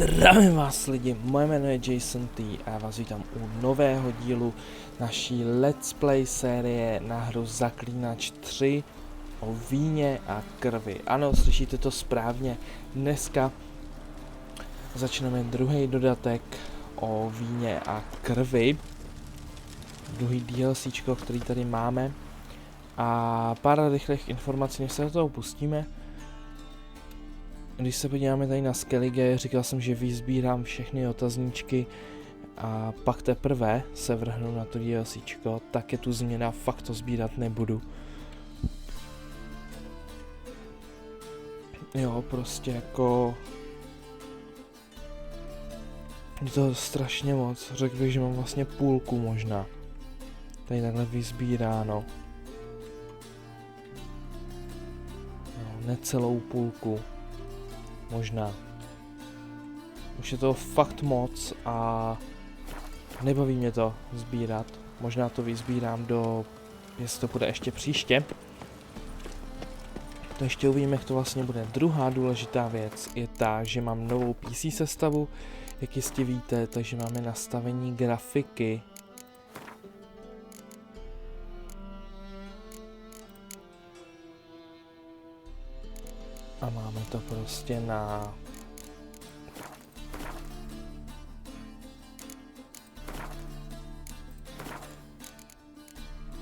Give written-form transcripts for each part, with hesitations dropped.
Zdravím vás lidi, moje jméno je T a já vás vítám u nového dílu naší Let's Play série na hru Zaklínač 3 o víně a krvi. Ano, slyšíte to správně, dneska začneme druhý dodatek o víně a krvi. Druhý DLCčko, který tady máme. A pár rychlých informací, než se do toho pustíme. Když se podíváme tady na Skellige, říkal jsem, že vyzbírám všechny otazníčky a pak teprve se vrhnu na to DLCčko, tak je tu změna, fakt to sbírat nebudu. Jo, prostě jako... je to strašně moc, řekl bych, že mám vlastně půlku možná. Tady takhle vyzbíráno. No, necelou půlku. Možná. Už je to fakt moc a nebaví mě to sbírat. Možná to vyzbírám do... jestli to bude ještě příště. To ještě uvidíme, jak to vlastně bude. Druhá důležitá věc je ta, že mám novou PC sestavu, jak jistě víte, takže máme nastavení grafiky. A máme to prostě na...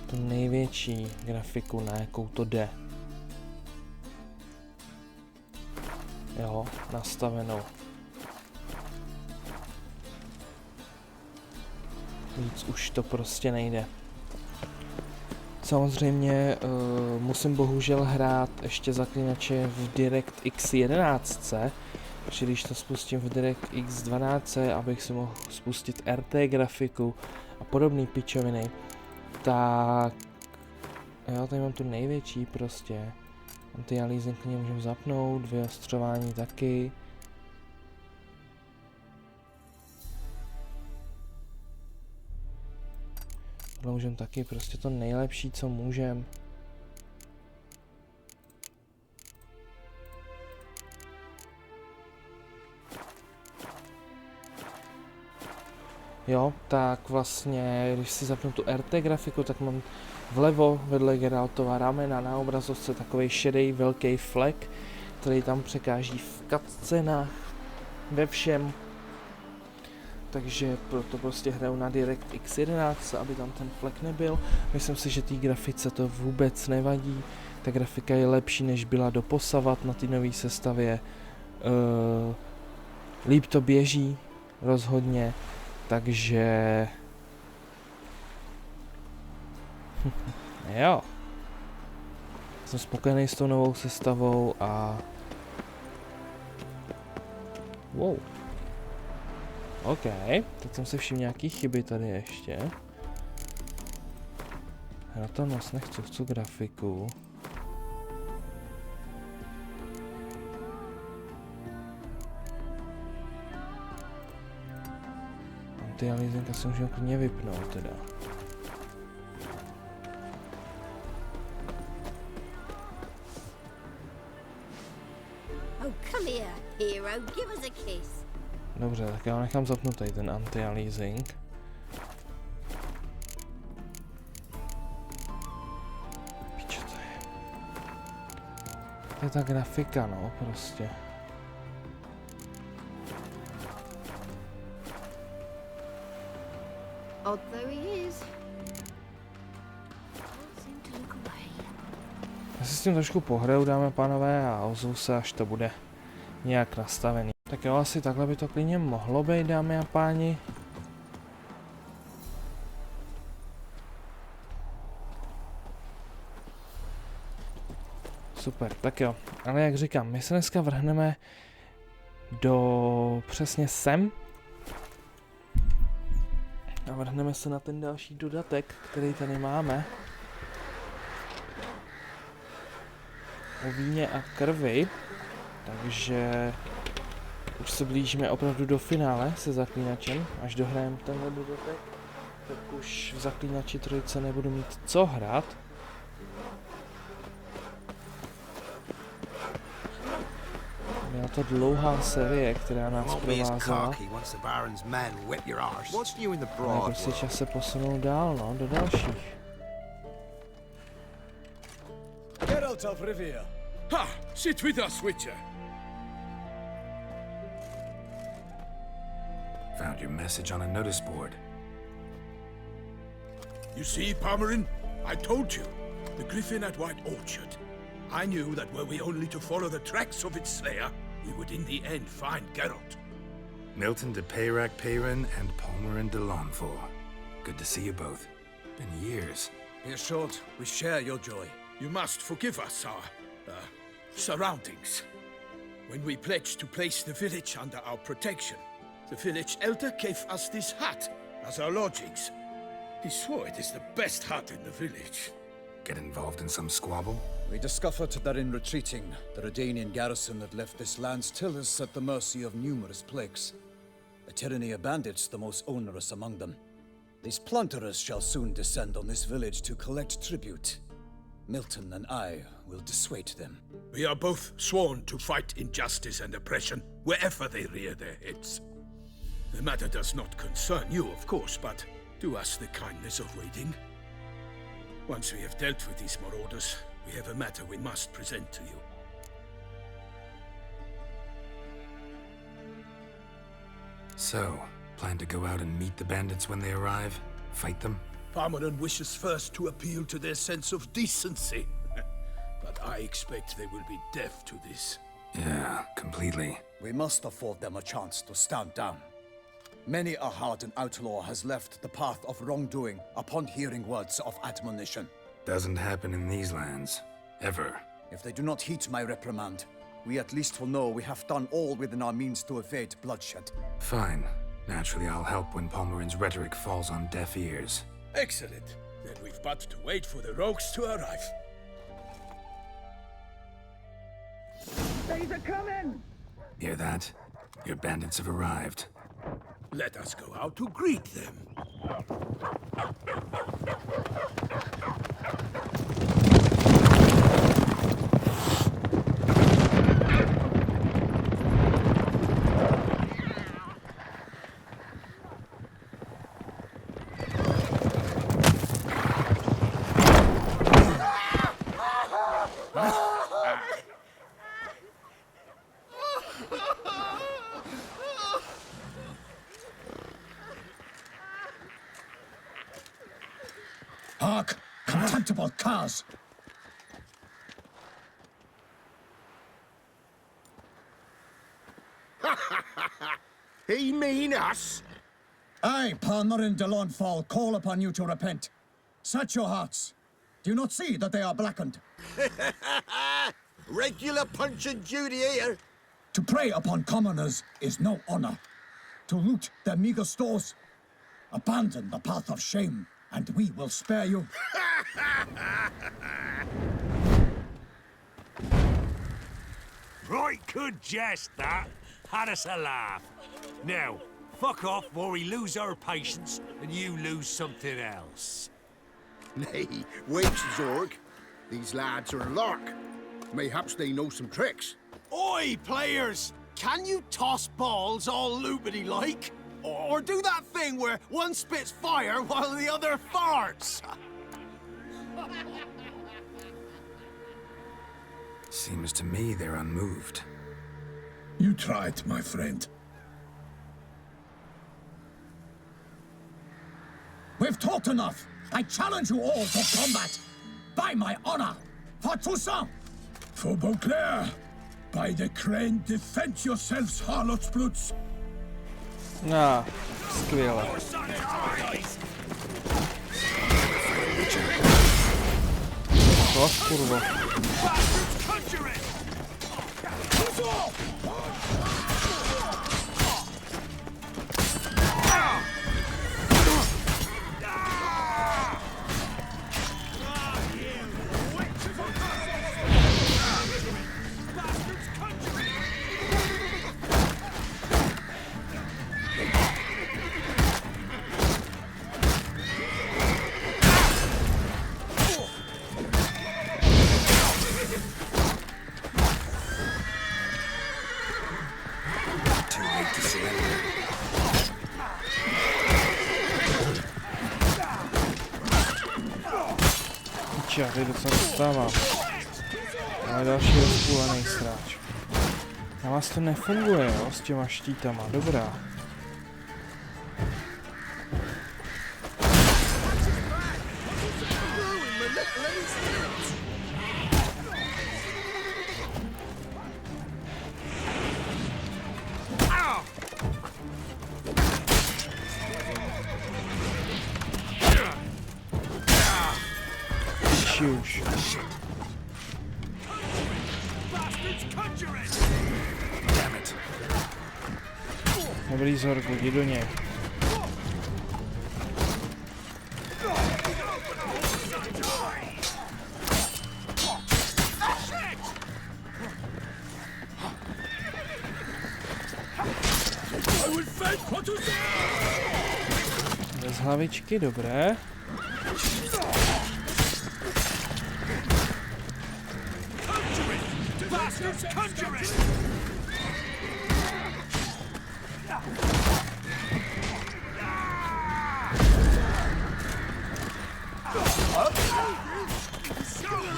tu největší grafiku, na jakou to jde. Jo, nastavenou. Víc už to prostě nejde. Samozřejmě musím bohužel hrát ještě Zaklínače v DirectX 11, protože když to spustím v DirectX 12, abych si mohl spustit RT grafiku a podobné pičoviny, tak jo, tady mám tu největší prostě. Anti-aliasing můžeme zapnout, vyostřování taky. Tohle můžeme taky, prostě to nejlepší, co můžeme. Jo, tak vlastně, když si zapnu tu RT grafiku, tak mám vlevo vedle Geraltova ramena na obrazovce takovej šedý velký flek, který tam překáží v cutscenách, ve všem. Takže proto prostě hraju na DirectX 11, aby tam ten flek nebyl. Myslím si, že té grafice to vůbec nevadí. Ta grafika je lepší, než byla doposavat na té nové sestavě. Líp to běží, rozhodně. Takže... jo. Jsem spokojený s tou novou sestavou a... wow. OK, teď jsem si všiml nějaký chyby tady ještě. Na to moc nechci, chci grafiku. Anti-aliasing asi můžeme klidně vypnout teda. Oh, come here, hero, give us a kiss. Dobře, tak já nechám zapnutý ten anti-aliasing. Pičo to je? To je ta grafika, no, prostě. Odd though he is. Seem to look away. Já si s tím trošku pohraju, dámy a pánové, a ozvu se, až to bude nějak nastavený. Tak jo, asi takhle by to klidně mohlo být, dámy a páni. Super, tak jo. Ale jak říkám, my se dneska vrhneme do přesně sem. A vrhneme se na ten další dodatek, který tady máme. O víně a krvi. Takže... už se blížíme opravdu do finále se Zaklínačem, až dohrajeme tenhle dodatek, tak už v Zaklínači 3 nebudu mít co hrát. Tato dlouhá série, která nás Won't be as provázela, cocky once the Baron's men whip your arse. What's new in the je broad prostě world? čas se posunout dál, no, do dalších. Geralt of Rivia. Ha! Sit with us, Witcher. Found your message on a notice board. You see, Palmerin? I told you. The griffin at White Orchard. I knew that were we only to follow the tracks of its slayer, we would in the end find Geralt. Milton de Peyrac Peyrin and Palmerin de Lawnfall. Good to see you both. Been years. Be assured, we share your joy. You must forgive us our, surroundings. When we pledged to place the village under our protection, the village elder gave us this hut as our lodgings. He swore it is the best hut in the village. Get involved in some squabble? We discovered that in retreating, the Redanian garrison that left this land still is at the mercy of numerous plagues. A tyranny of bandits, the most onerous among them. These plunderers shall soon descend on this village to collect tribute. Milton and I will dissuade them. We are both sworn to fight injustice and oppression wherever they rear their heads. The matter does not concern you, of course, but do us the kindness of waiting. Once we have dealt with these marauders, we have a matter we must present to you. So, plan to go out and meet the bandits when they arrive? Fight them? Palmerin wishes first to appeal to their sense of decency. But I expect they will be deaf to this. Yeah, completely. We must afford them a chance to stand down. Many a hardened outlaw has left the path of wrongdoing upon hearing words of admonition. Doesn't happen in these lands. Ever. If they do not heed my reprimand, we at least will know we have done all within our means to evade bloodshed. Fine. Naturally, I'll help when Palmerin's rhetoric falls on deaf ears. Excellent. Then we've but to wait for the rogues to arrive. They're coming! Hear that? Your bandits have arrived. Let us go out to greet them. Hark! Contemptible curs! He mean us? I, Palmerin de Lawnfall, call upon you to repent. Set your hearts. Do you not see that they are blackened? Regular punch and Judy here. To prey upon commoners is no honor. To loot their meager stores, abandon the path of shame, and we will spare you. Right good jest, that. Had us a laugh. Now, fuck off or we lose our patience and you lose something else. Nay, wait, Zorg. These lads are a lark. Mayhaps they know some tricks. Oi, players! Can you toss balls all loopity-like? Or do that thing where one spits fire while the other farts? Seems to me they're unmoved. You tried, my friend. We've talked enough. I challenge you all to combat. By my honor, for Tusaunt. For Beauclair, by the crane, defend yourselves, harlots brutes. Ah, skvěle. To kurva. Ježiši, já tady docela dostávám. Ale další rozpůlený sráč. Na vás to nefunguje, jo, s těma štítama, dobrá. Už. Dobrý Zorku, jdi do něj. Bez hlavičky, dobré.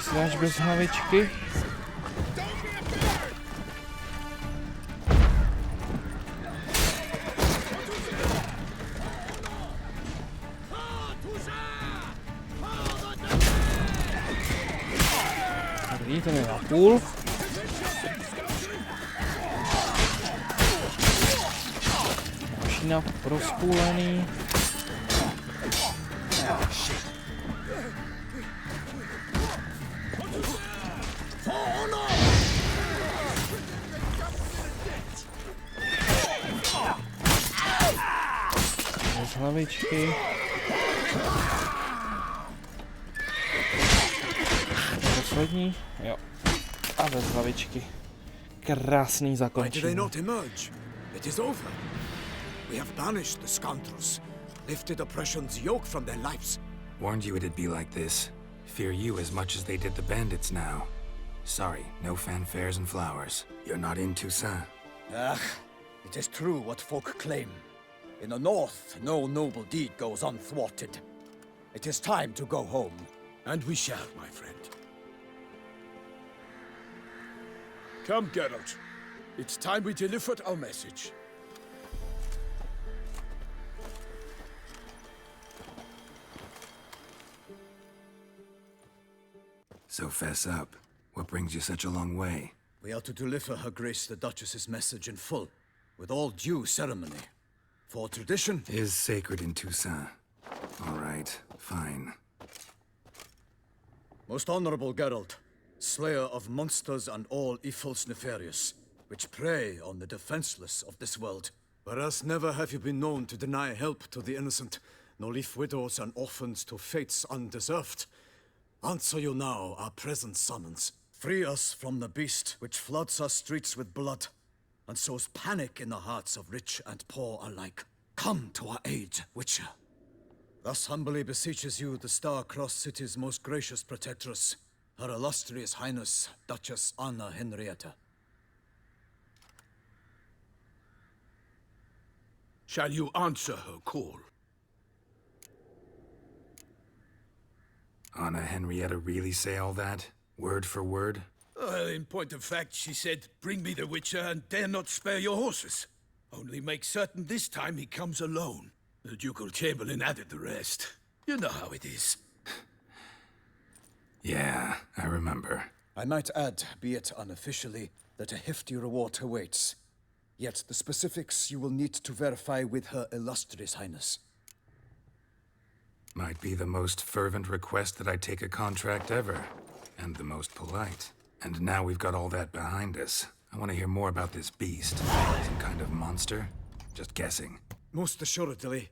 Sráč bez hlavičky. Dobrý, ten je na půl. Další rozpůlený. Bez hlavičky. Poslední, jo. A bez hlavičky. Krásný zakončení. It is over. We have banished the scoundrels, lifted oppression's yoke from their lives. Warned you it'd be like this. Fear you as much as they did the bandits now. Sorry, no fanfares and flowers. You're not in Tusaunt. It is true what folk claim. In the north, no noble deed goes unthwarted. It is time to go home. And we shall, my friend. Come, Geralt. It's time we delivered our message. So fess up. What brings you such a long way? We are to deliver Her Grace the Duchess's message in full, with all due ceremony. For tradition Is sacred in Tusaunt. All right, fine. Most honorable Geralt, slayer of monsters and all evils nefarious, which prey on the defenseless of this world. Whereas never have you been known to deny help to the innocent, nor leave widows and orphans to fates undeserved. Answer you now our present summons. Free us from the beast which floods our streets with blood, and sows panic in the hearts of rich and poor alike. Come to our aid, Witcher. Thus humbly beseeches you the Star-Crossed City's most gracious protectress, Her Illustrious Highness, Duchess Anna Henrietta. Shall you answer her call? Anna Henrietta really say all that? Word for word? Well, in point of fact, she said, bring me the Witcher and dare not spare your horses. Only make certain this time he comes alone. The Ducal Chamberlain added the rest. You know how it is. Yeah, I remember. I might add, be it unofficially, that a hefty reward awaits. Yet the specifics you will need to verify with Her Illustrious Highness. Might be the most fervent request that I take a contract ever. And the most polite. And now we've got all that behind us. I want to hear more about this beast. Some kind of monster? Just guessing. Most assuredly,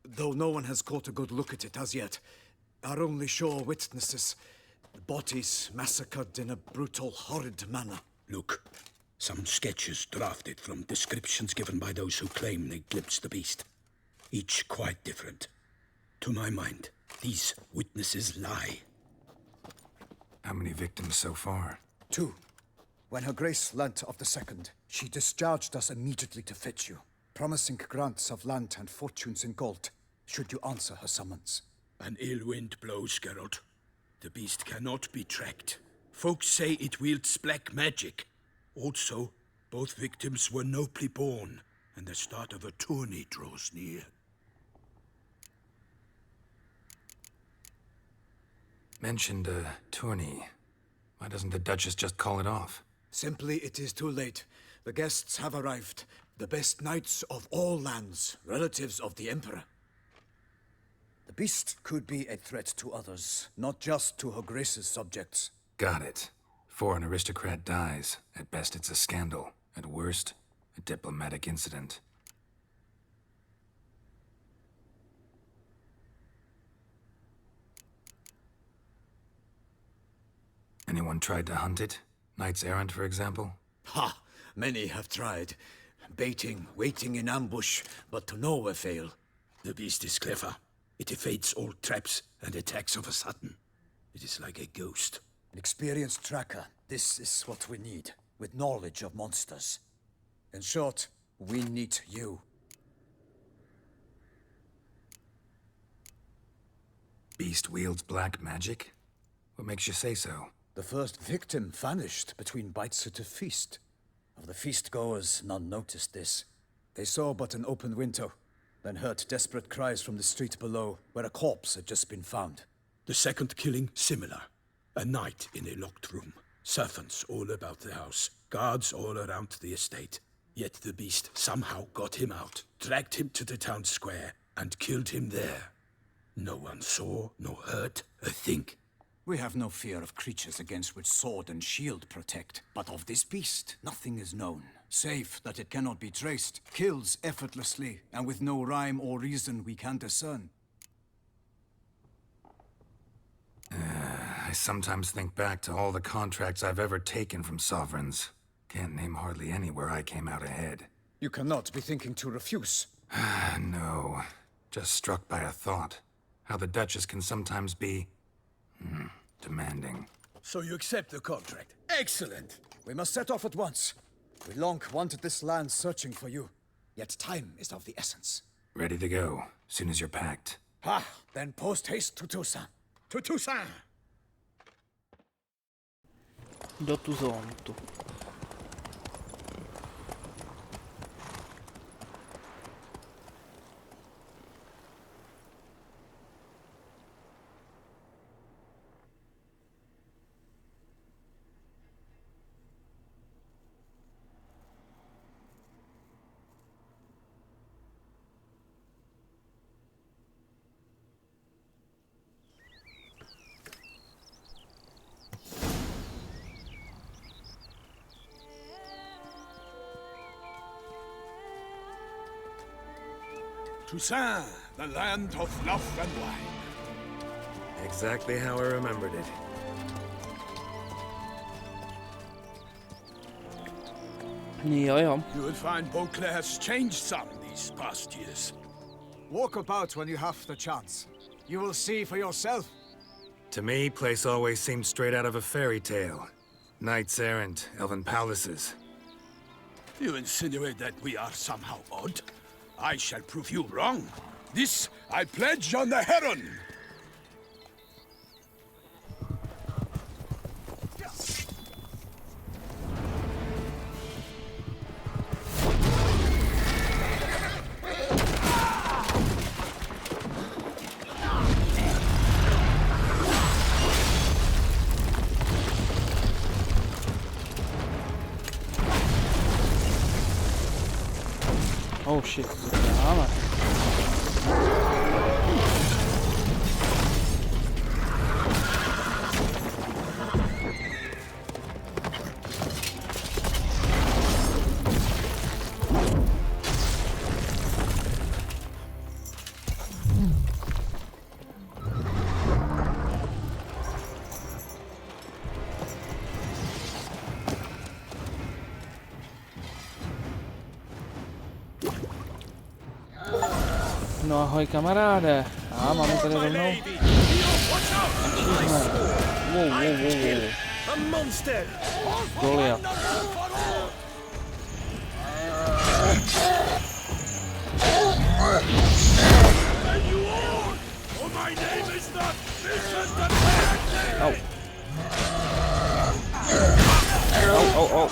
though no one has caught a good look at it as yet. Our only sure witnesses, bodies massacred in a brutal, horrid manner. Look, some sketches drafted from descriptions given by those who claim they glimpsed the beast. Each quite different. To my mind, these witnesses lie. How many victims so far? 2. When Her Grace learnt of the second, she discharged us immediately to fetch you, promising grants of land and fortunes in gold, should you answer her summons. An ill wind blows, Geralt. the beast cannot be tracked. Folks say it wields black magic. Also, both victims were nobly born, and the start of a tourney draws near. Mentioned a tourney. Why doesn't the Duchess just call it off? Simply, it is too late. The guests have arrived. The best knights of all lands, relatives of the Emperor. The beast could be a threat to others, not just to Her Grace's subjects. Got it. Before an aristocrat dies, at best it's a scandal. At worst, a diplomatic incident. Anyone tried to hunt it? Knights errant, for example? Ha! Many have tried. Baiting, waiting in ambush, but to no avail. The beast is clever. It evades all traps and attacks of a sudden. It is like a ghost. An experienced tracker. This is what we need, with knowledge of monsters. In short, we need you. Beast wields black magic? What makes you say so? The first victim vanished between bites at a feast. Of the feast-goers, none noticed this. They saw but an open window, then heard desperate cries from the street below, where a corpse had just been found. The second killing, similar. A night in a locked room. Servants all about the house. Guards all around the estate. Yet the beast somehow got him out, dragged him to the town square, and killed him there. No one saw, nor heard a thing. We have no fear of creatures against which sword and shield protect. But of this beast, nothing is known. Save that it cannot be traced, kills effortlessly, and with no rhyme or reason we can discern. I sometimes think back to all the contracts I've ever taken from sovereigns. Can't name hardly any where I came out ahead. You cannot be thinking to refuse. No. Just struck by a thought. How the Duchess can sometimes be... demanding. So you accept the contract. Excellent! We must set off at once. We long wanted this land searching for you. Yet time is of the essence. Ready to go, soon as you're packed. Ha! Then post haste to Tusaunt. To Tusaunt! Do Tusauntu. Tusaunt, the land of love and wine. Exactly how I remembered it. Jo, jo. You will find Beauclair's changed some these past years. Walk about when you have the chance. You will see for yourself. To me, place always seemed straight out of a fairy tale. Knights errant, elven palaces. You insinuate that we are somehow odd? I shall prove you wrong. This I pledge on the Heron. Oh shit, armor. No ahoj kamaráde. A máme tady rovnou. Wow. Goliat. Au. Au, au, au.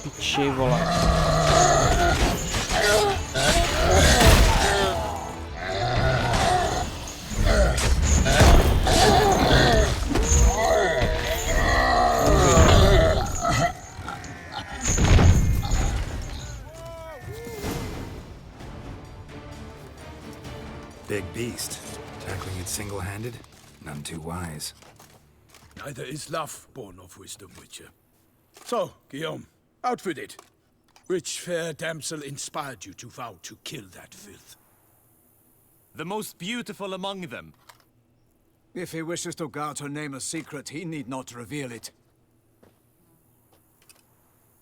Piči, vole. Big beast. Tackling it single-handed? None too wise. Neither is love born of wisdom, Witcher. So, Guillaume, outfitted. Which fair damsel inspired you to vow to kill that filth? The most beautiful among them. If he wishes to guard her name a secret, he need not reveal it.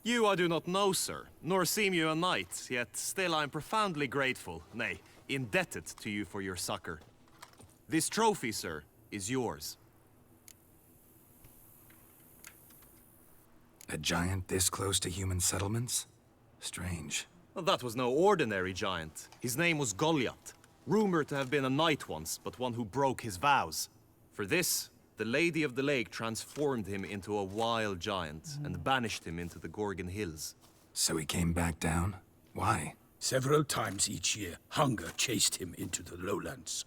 You I do not know, sir, nor seem you a knight, yet still I am profoundly grateful, nay, indebted to you for your succor. This trophy, sir, is yours. A giant this close to human settlements? Strange. Well, that was no ordinary giant. His name was Goliath, rumored to have been a knight once, but one who broke his vows. For this, the Lady of the Lake transformed him into a wild giant and banished him into the Gorgon Hills. So he came back down? Why? Several times each year, hunger chased him into the lowlands.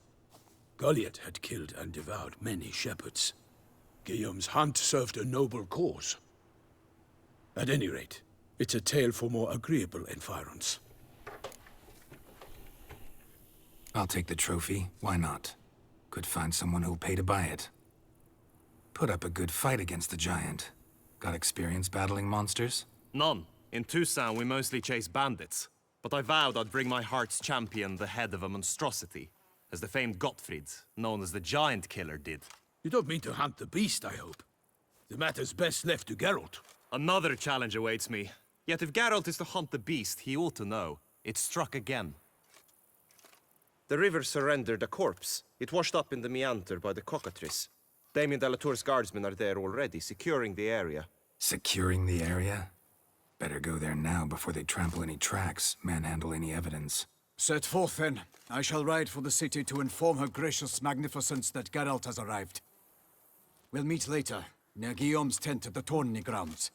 Goliath had killed and devoured many shepherds. Guillaume's hunt served a noble cause. At any rate, it's a tale for more agreeable environs. I'll take the trophy. Why not? Could find someone who'll pay to buy it. Put up a good fight against the giant. Got experience battling monsters? None. In Tusaunt, we mostly chase bandits. But I vowed I'd bring my heart's champion the head of a monstrosity, as the famed Gottfried, known as the Giant Killer, did. You don't mean to hunt the beast, I hope. The matter's best left to Geralt. Another challenge awaits me. Yet if Geralt is to hunt the beast, he ought to know. It struck again. The river surrendered a corpse. It washed up in the meander by the cockatrice. Damien de la Tour's guardsmen are there already, securing the area. Securing the area? Better go there now before they trample any tracks, manhandle any evidence. Set forth, then. I shall ride for the city to inform her gracious magnificence that Geralt has arrived. We'll meet later, near Guillaume's tent at the tourney grounds.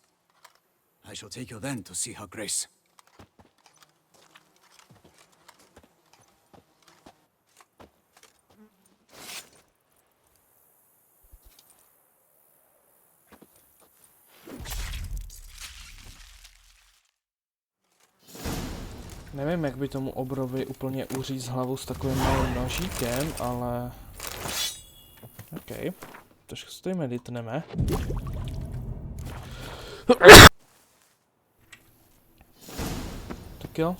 I shall take you then to see her grace. Nevím, jak by tomu obrovi úplně uříct hlavu s takovým malým nožíkem, ale... OK. Trošku si to meditneme. Tak jo.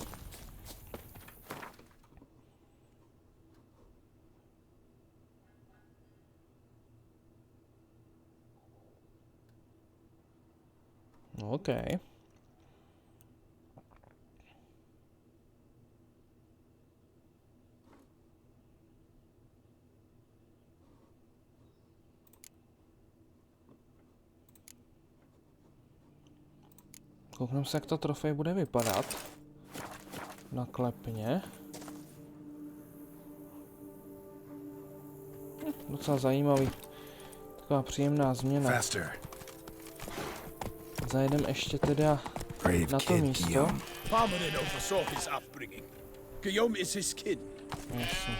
No, OK. Koukneme se, jak ta trofej bude vypadat. Naklepně. Docela zajímavý. Taková příjemná změna. Zajedeme ještě teda na to místo. Pamět oversaw his upbringing. Guillaume is his kin. Jasně.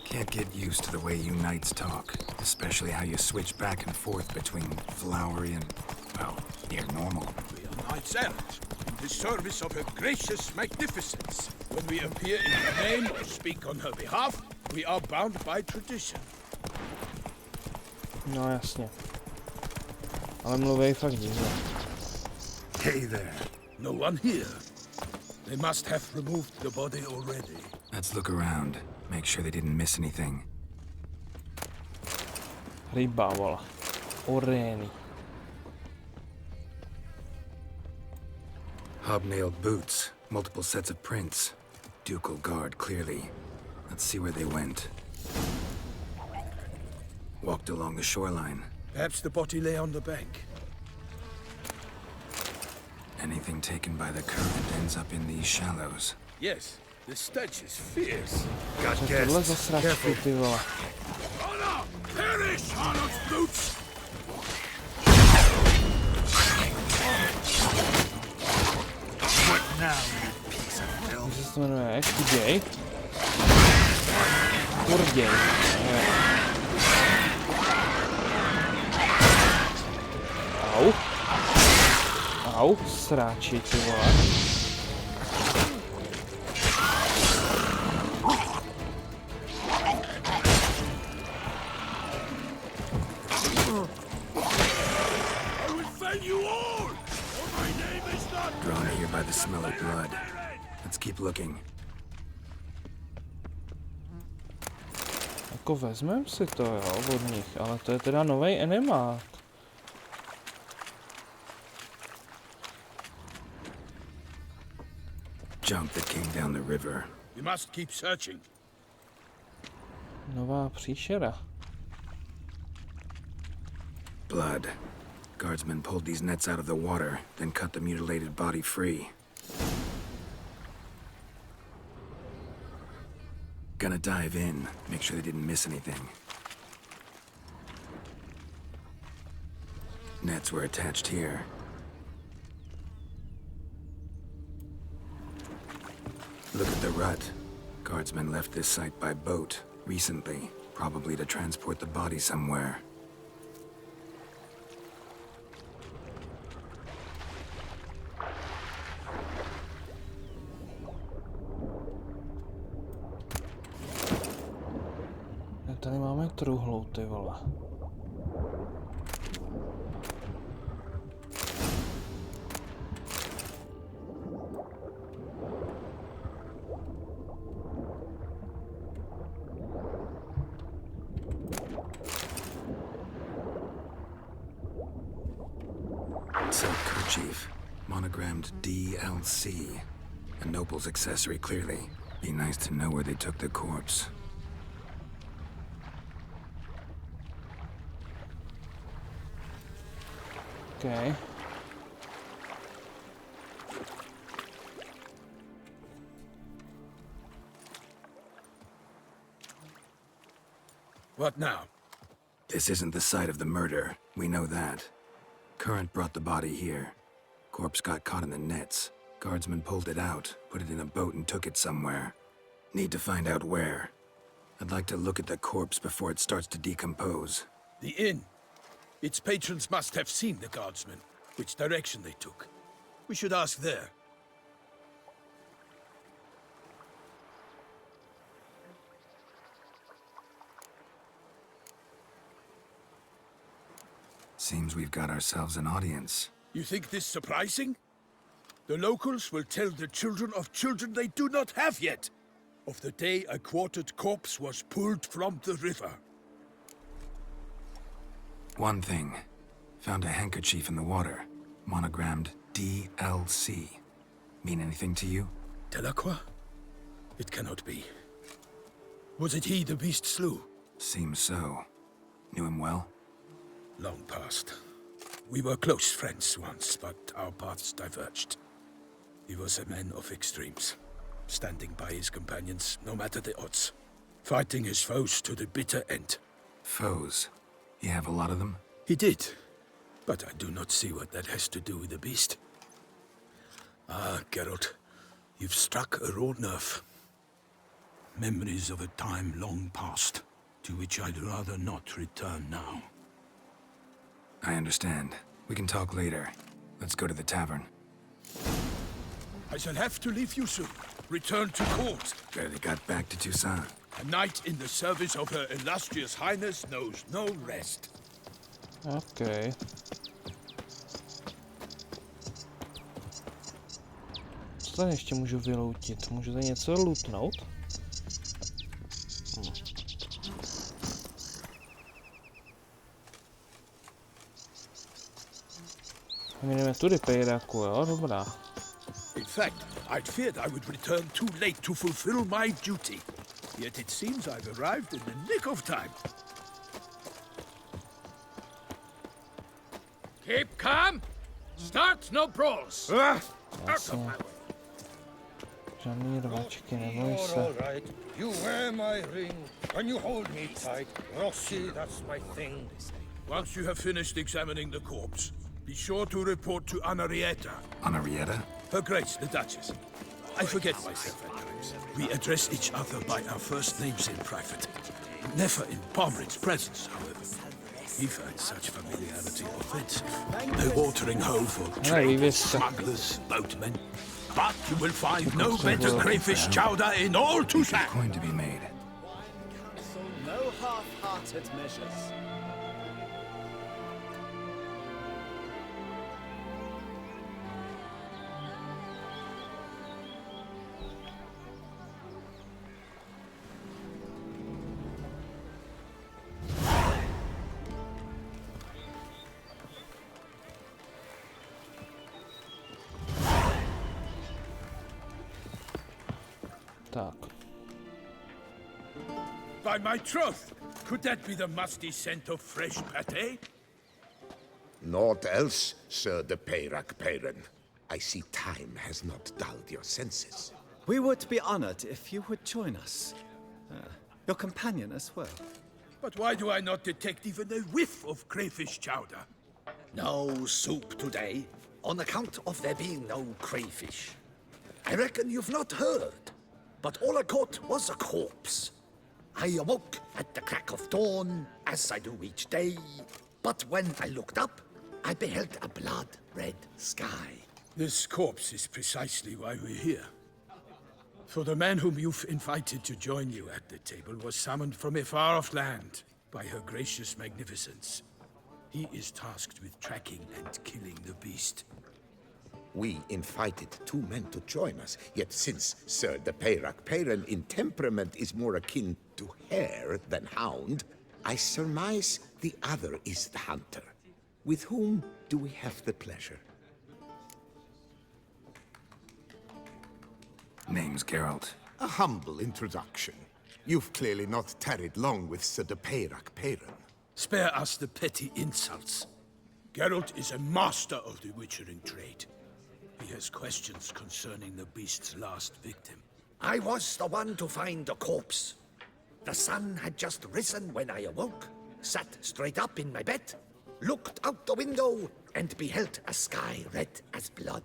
Can't get used to the way you knights talk, especially how you switch back and forth between flowery and, well, near normal. We are knights errant, in the service of her gracious magnificence. When we appear in her name or speak on her behalf, we are bound by tradition. No jasně. Ale mluví fakt divně. Hey there. No one here. They must have removed the body already. Let's look around. Make sure they didn't miss anything. Ryba, vole. Orény. Hobnailed boots. Multiple sets of prints. Ducal guard, clearly. Let's see where they went. Walked along the shoreline. Perhaps the body lay on the bank. Anything taken by the current ends up in these shallows. Yes, the stench is fierce. Got Co tohle za guests. sračky, Careful. ty vole. Honor! Perish, Arnold's boots! What now, you piece of filth? Jak se to jmenuje? Kurděj? Kurděj. Au. Au, sráči, ty vole. I will fell you all! Or my name is not... Drawn here by the smell of blood. Let's keep looking. Jako vezmem si to, jo, od nich, ale to je teda novej enemák. Junk that came down the river. We must keep searching. Nová příšera. Blood. Guardsmen pulled these nets out of the water, then cut the mutilated body free. Gonna dive in, make sure they didn't miss anything. Nets were attached here. Look at the rut. Guardsmen left this site by boat recently, probably to transport the body somewhere. A tady máme truhlu, ty vole. Silk kerchief, monogrammed DLC. A noble's accessory, clearly. Be nice to know where they took the corpse. Okay. What now? This isn't the site of the murder. We know that. Current brought the body here. Corpse got caught in the nets. Guardsmen pulled it out, put it in a boat and took it somewhere. Need to find out where. I'd like to look at the corpse before it starts to decompose. The inn. Its patrons must have seen the guardsmen, which direction they took. We should ask there. Seems we've got ourselves an audience. You think this surprising? The locals will tell the children of children they do not have yet, of the day a quartered corpse was pulled from the river. One thing. Found a handkerchief in the water. Monogrammed DLC. Mean anything to you? Delacroix? It cannot be. Was it he the beast slew? Seems so. Knew him well? Long past. We were close friends once, but our paths diverged. He was a man of extremes, standing by his companions no matter the odds, fighting his foes to the bitter end. Foes? You have a lot of them? He did, but I do not see what that has to do with the beast. Ah, Geralt, you've struck a raw nerve. Memories of a time long past, to which I'd rather not return now. I understand. We can talk later. Let's go to the tavern. I shall have to leave you soon. Return to court. Barely got back to Tusaunt. A knight in the service of Her Illustrious Highness knows no rest. Okay. Co tady ještě můžu vyloutit? Můžu tady něco lootnout? My jdeme tudy, pejraku, jo? Dobrá. In fact, I'd feared I would return too late to fulfill my duty. Yet it seems I've arrived in the nick of time. Keep calm. Start no brawls. Jasně. Žádný rvačky, neboj se. You wear my ring and you hold me tight. Rossi, that's my thing. Once you have finished examining the corpse, be sure to report to Anarietta. Anarietta? Her Grace, the Duchess. I forget myself at times. We address each other by our first names in private. Never in Pomfret's presence, however. He finds such familiarity offensive. A watering hole for traders, smugglers, boatmen. But you will find no better crayfish chowder in all Tusaunt. Going to be made. So no half-hearted measures. Tak. By my troth, could that be the musty scent of fresh pate? Naught else, Sir de Peyrac Peyren. I see time has not dulled your senses. We would be honored if you would join us. Your companion as well. But why do I not detect even a whiff of crayfish chowder? No soup today, on account of there being no crayfish. I reckon you've not heard, but all I caught was a corpse. I awoke at the crack of dawn, as I do each day, but when I looked up, I beheld a blood-red sky. This corpse is precisely why we're here. For the man whom you've invited to join you at the table was summoned from a far-off land by her gracious magnificence. He is tasked with tracking and killing the beast. We invited two men to join us, yet since Sir de Peyrac Peyren in temperament is more akin to hare than hound, I surmise the other is the hunter. With whom do we have the pleasure? Name's Geralt. A humble introduction. You've clearly not tarried long with Sir de Peyrac Peyren. Spare us the petty insults. Geralt is a master of the witchering trade. He has questions concerning the beast's last victim. I was the one to find the corpse. The sun had just risen when I awoke, sat straight up in my bed, looked out the window, and beheld a sky red as blood.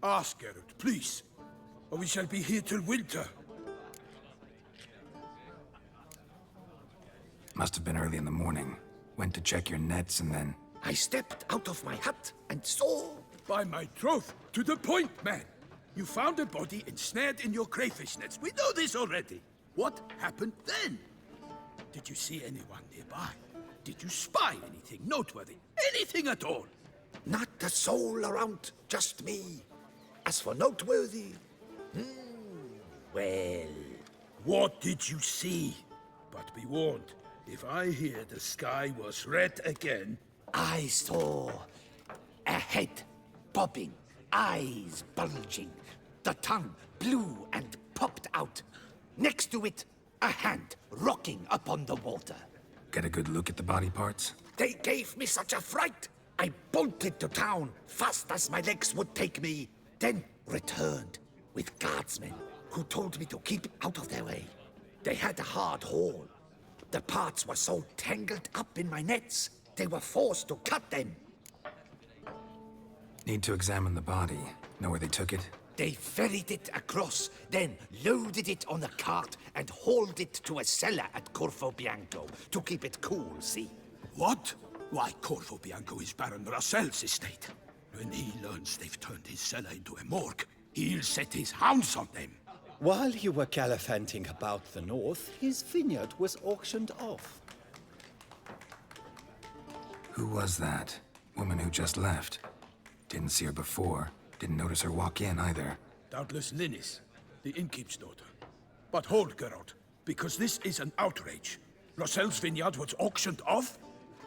Ask Geralt, please, or we shall be here till winter. Must have been early in the morning. Went to check your nets and then... I stepped out of my hut and saw... By my troth, to the point, man. You found a body ensnared in your crayfish nets. We know this already. What happened then? Did you see anyone nearby? Did you spy anything noteworthy? Anything at all? Not a soul around, just me. As for noteworthy... well... What did you see? But be warned, if I hear the sky was red again... I saw a head bobbing, eyes bulging, the tongue blue and popped out. Next to it, a hand rocking upon the water. Get a good look at the body parts? They gave me such a fright. I bolted to town fast as my legs would take me, then returned with guardsmen who told me to keep out of their way. They had a hard haul. The parts were so tangled up in my nets, they were forced to cut them. Need to examine the body. Know where they took it? They ferried it across, then loaded it on a cart and hauled it to a cellar at Corvo Bianco to keep it cool, see? What? Why, Corvo Bianco is Baron Russell's estate. When he learns they've turned his cellar into a morgue, he'll set his hounds on them. While you were gallivanting about the north, his vineyard was auctioned off. Who was that? Woman who just left. Didn't see her before. Didn't notice her walk in either. Doubtless Linnis, the innkeep's daughter. But hold, Geralt, because this is an outrage. Roselle's vineyard was auctioned off?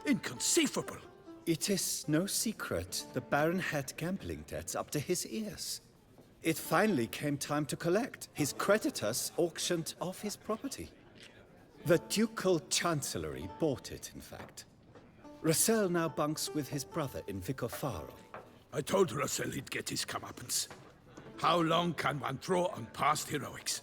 Inconceivable. It is no secret the Baron had gambling debts up to his ears. It finally came time to collect. His creditors auctioned off his property. The Ducal Chancellery bought it, in fact. Roselle now bunks with his brother in Vicofaro. I told Roselle he'd get his comeuppance. How long can one draw on past heroics?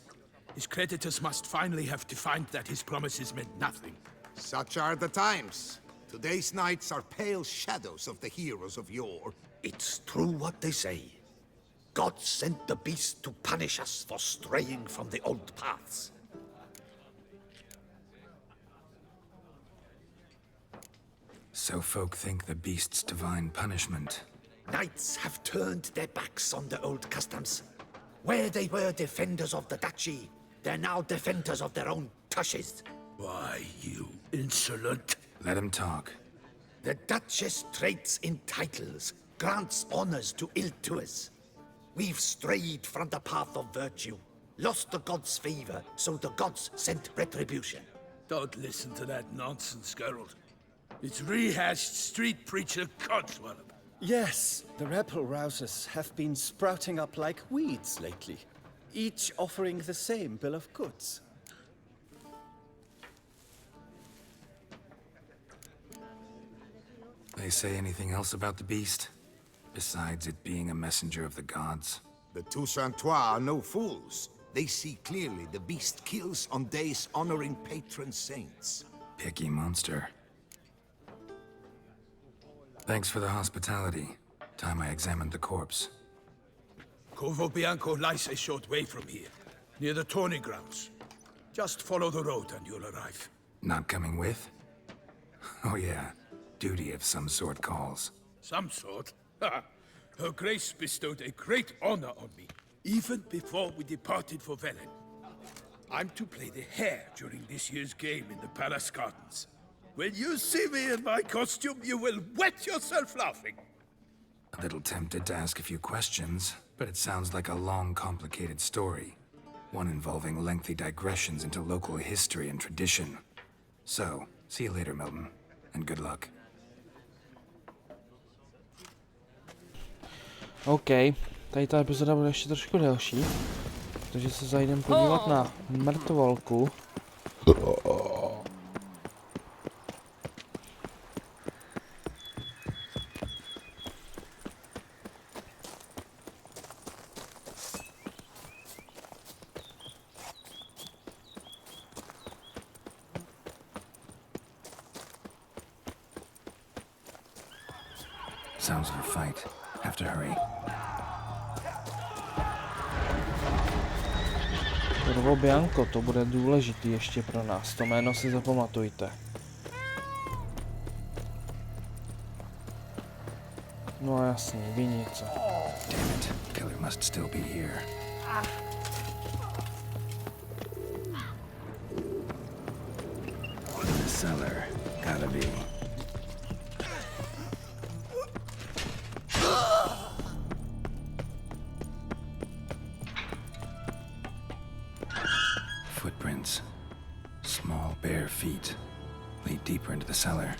His creditors must finally have to find that his promises meant nothing. Such are the times. Today's knights are pale shadows of the heroes of yore. It's true what they say. God sent the beast to punish us for straying from the old paths. So folk think the beast's divine punishment. Knights have turned their backs on the old customs. Where they were defenders of the duchy, they're now defenders of their own tushes. Why, you insolent... Let him talk. The Duchess trades in titles, grants honors to ill-doers. We've strayed from the path of virtue, lost the gods' favor, so the gods sent retribution. Don't listen to that nonsense, Geralt. It's rehashed street preacher codswallop. Yes, the rebel rousers have been sprouting up like weeds lately, each offering the same bill of goods. They say anything else about the beast? Besides it being a messenger of the gods? The Tusaunt are no fools. They see clearly the beast kills on days honoring patron saints. Picky monster. Thanks for the hospitality. Time I examined the corpse. Corvo Bianco lies a short way from here, near the tourney grounds. Just follow the road and you'll arrive. Not coming with? Oh yeah, duty of some sort calls. Some sort? Her Grace bestowed a great honor on me, even before we departed for Velen. I'm to play the hare during this year's game in the palace gardens. When you see me in my costume, you will wet yourself laughing. A little tempted to ask a few questions, but it sounds like a long, complicated story. One involving lengthy digressions into local history and tradition. So, see you later, Milton, and good luck. OK, tady ta epizoda bude ještě trošku delší, protože se zajdeme podívat na mrtvolku. Sounds of a fight. Have to hurry. Corvo Bianco, to bude důležitý ještě pro nás, to jméno si zapamatujte. No jasný, vinice. Damn it, killer must still be here. The cellar, gotta be. Footprints. Small, bare feet lead deeper into the cellar.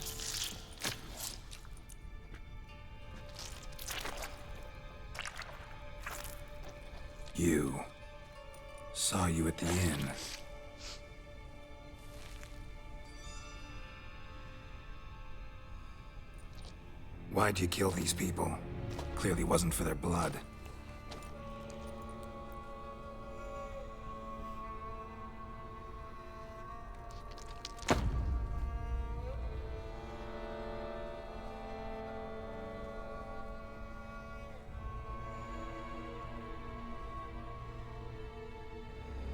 You. Saw you at the inn. Why'd you kill these people? Clearly wasn't for their blood.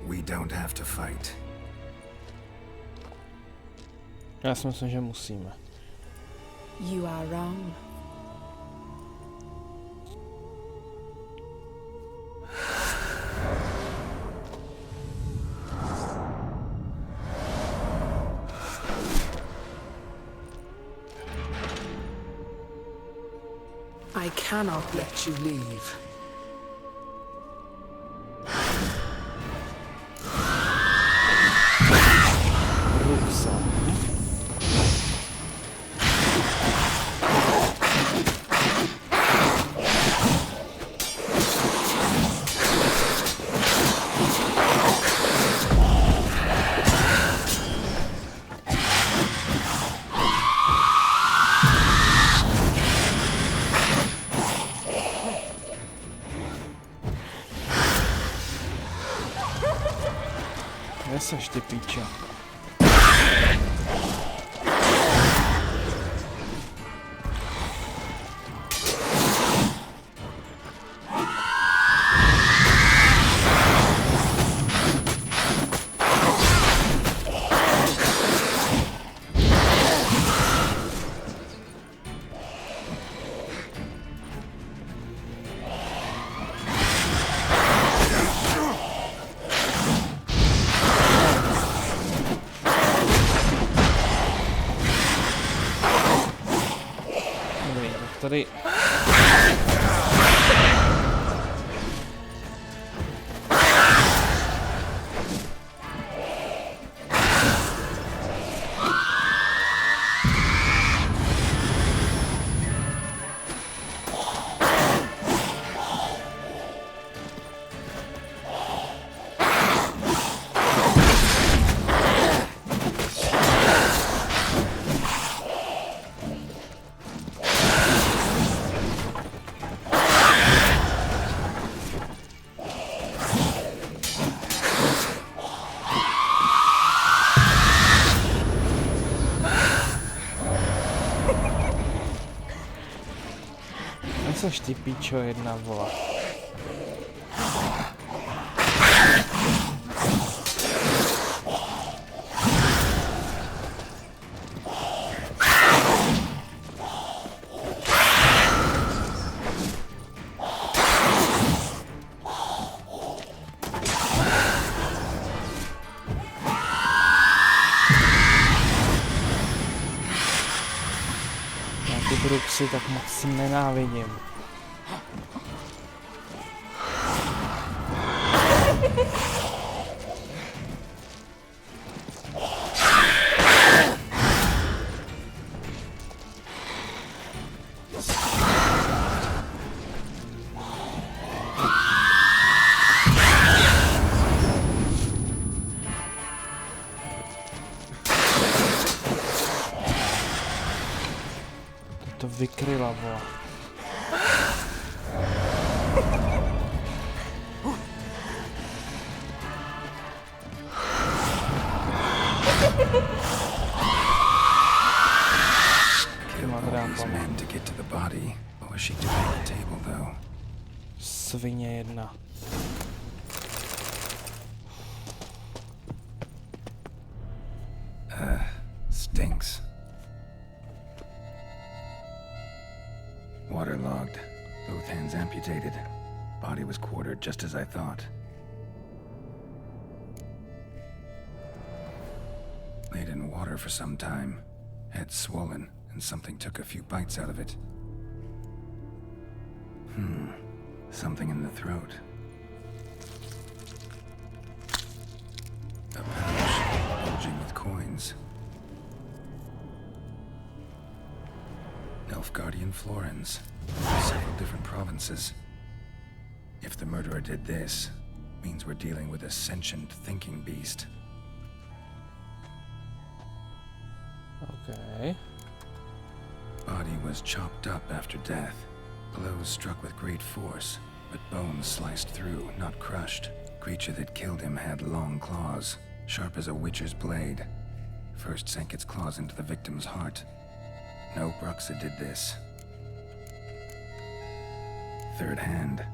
We don't have to fight. Já si myslím, že musíme. You are wrong. I cannot let you leave. seš ty píčo? Tady seš ty píčo jedna vola. Já ty bruxy tak moc nenávidím. To vykryla, vola. Svině jedna. Stinks. Waterlogged. Both hands amputated. Body was quartered just as I thought. Laid in water for some time. Head swollen, and something took a few bites out of it. Something in the throat. A pouch bulging with coins. Nilfgaardian florins. Several different provinces. If the murderer did this, means we're dealing with a sentient thinking beast. Okay. Body was chopped up after death. Blows struck with great force, but bones sliced through, not crushed. Creature that killed him had long claws, sharp as a witcher's blade. First sank its claws into the victim's heart. No Bruxa did this. Third hand.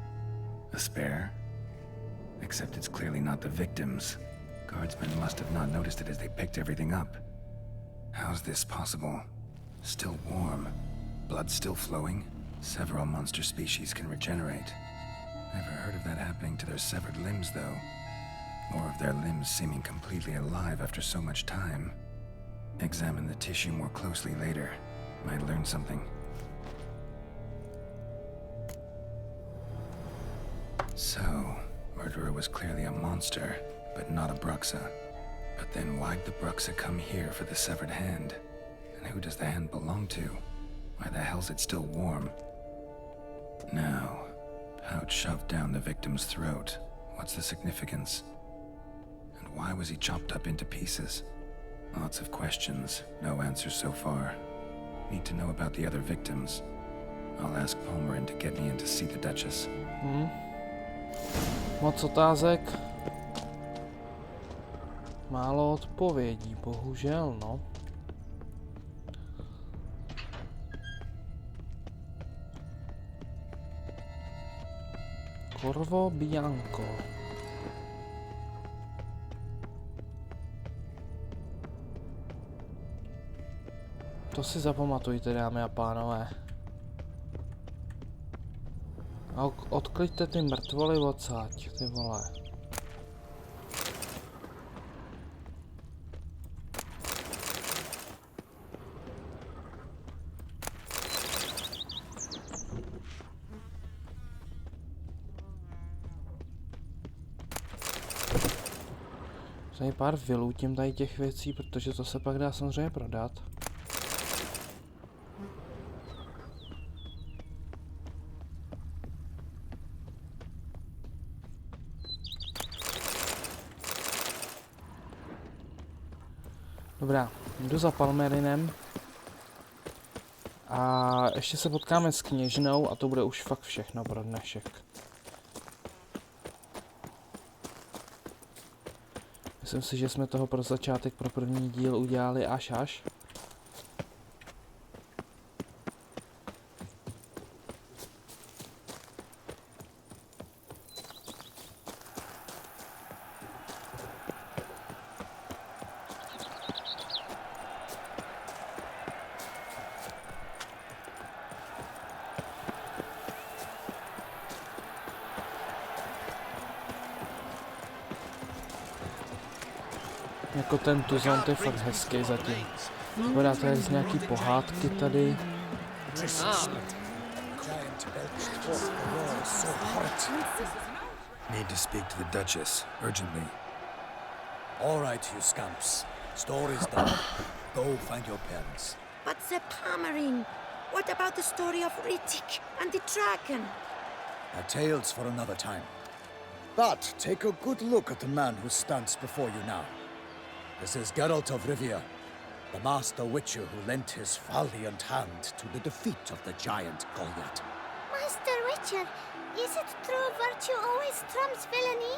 A spare? Except it's clearly not the victim's. Guardsmen must have not noticed it as they picked everything up. How's this possible? Still warm. Blood still flowing? Several monster species can regenerate. Never heard of that happening to their severed limbs, though. Or of their limbs seeming completely alive after so much time. Examine the tissue more closely later. Might learn something. So, murderer was clearly a monster, but not a Bruxa. But then why'd the Bruxa come here for the severed hand? And who does the hand belong to? Why the hell's it still warm? Now, pouch shoved down the victim's throat. What's the significance? And why was he chopped up into pieces? Lots of questions, no answers so far. Need to know about the other victims. I'll ask Palmerin to get me in to see the Duchess. Moc otázek. Málo odpovědí, bohužel, no. Corvo Bianco. To si zapamatujte, dámy a pánové. A odkliďte ty mrtvoly odsaď, ty vole. Tady pár vylutím tady těch věcí, protože to se pak dá samozřejmě prodat. Dobrá, jdu za Palmerinem. A ještě se potkáme s kněžnou a to bude už fakt všechno pro dnešek. Myslím si, že jsme toho pro začátek, pro první díl udělali až. Jako ten Tusaunt je fakt hezký zatím. Vypadá to jak z nějaký pohádky tady. Need to speak to the Duchess, urgently. All right, you scamps. Story's done. Go find your parents. But the Palmerin, what about the story of Riddick and the dragon? Our tales for another time. But take a good look at the man who stands before you now. This is Geralt of Rivia, the master witcher who lent his valiant hand to the defeat of the giant Goliath. Master Witcher, is it true virtue always trumps villainy?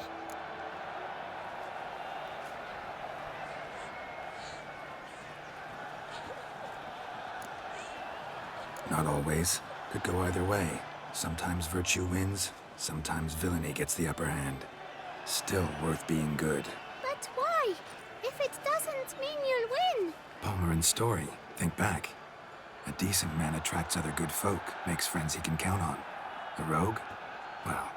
Not always. Could go either way. Sometimes virtue wins, sometimes villainy gets the upper hand. Still worth being good. But why? If it doesn't mean you'll win. Palmerin's story. Think back. A decent man attracts other good folk, makes friends he can count on. A rogue? Well,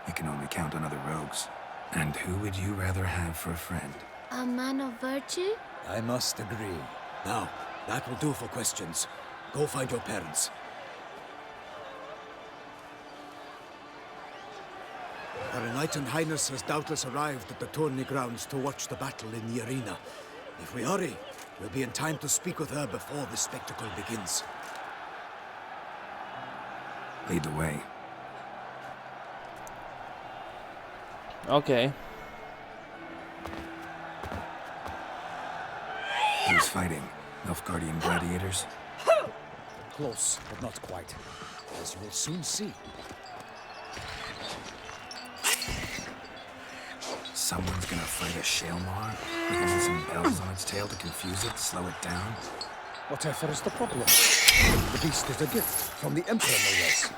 he can only count on other rogues. And who would you rather have for a friend? A man of virtue? I must agree. Now, that will do for questions. Go find your parents. Her Enlightened Highness has doubtless arrived at the tourney grounds to watch the battle in the arena. If we hurry, we'll be in time to speak with her before the spectacle begins. Lead the way. Okay. Who's fighting? Nilfgaardian gladiators? Close, but not quite. As you will soon see. Someone's gonna fight a Shaelmar? With only some bells on its tail to confuse it, slow it down? Whatever is the problem? The beast is a gift from the Emperor, no less.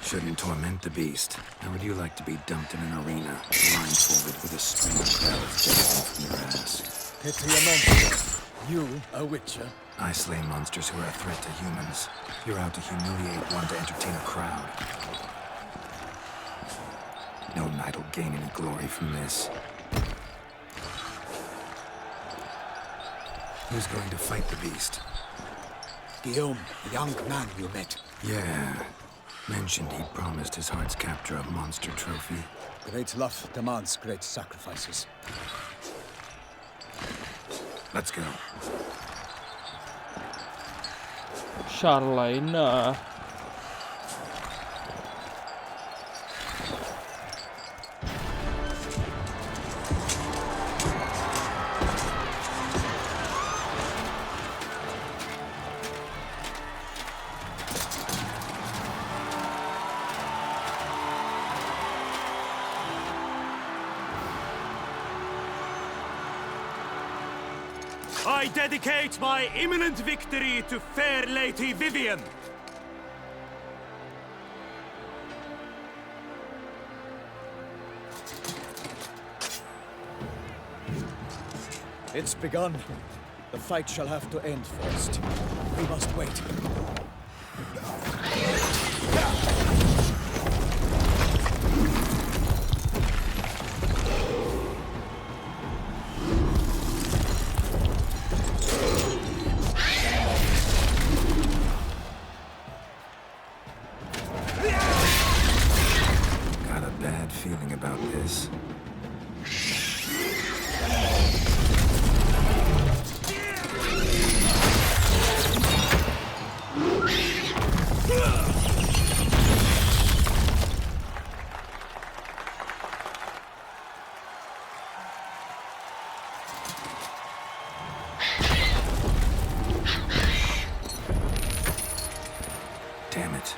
Shouldn't torment the beast. How would you like to be dumped in an arena, blindfolded with a string of bells dangling from your ass? Pity a monster. You, a witcher? I slay monsters who are a threat to humans. You're out to humiliate one to entertain a crowd. No knight will gain any glory from this. Who's going to fight the beast? Guillaume, the young man you met. Yeah. Mentioned he promised his heart's capture a monster trophy. Great love demands great sacrifices. Let's go. Charlene. I dedicate my imminent victory to fair Lady Vivian. It's begun. The fight shall have to end first. We must wait. Got a bad feeling about this. Damn it.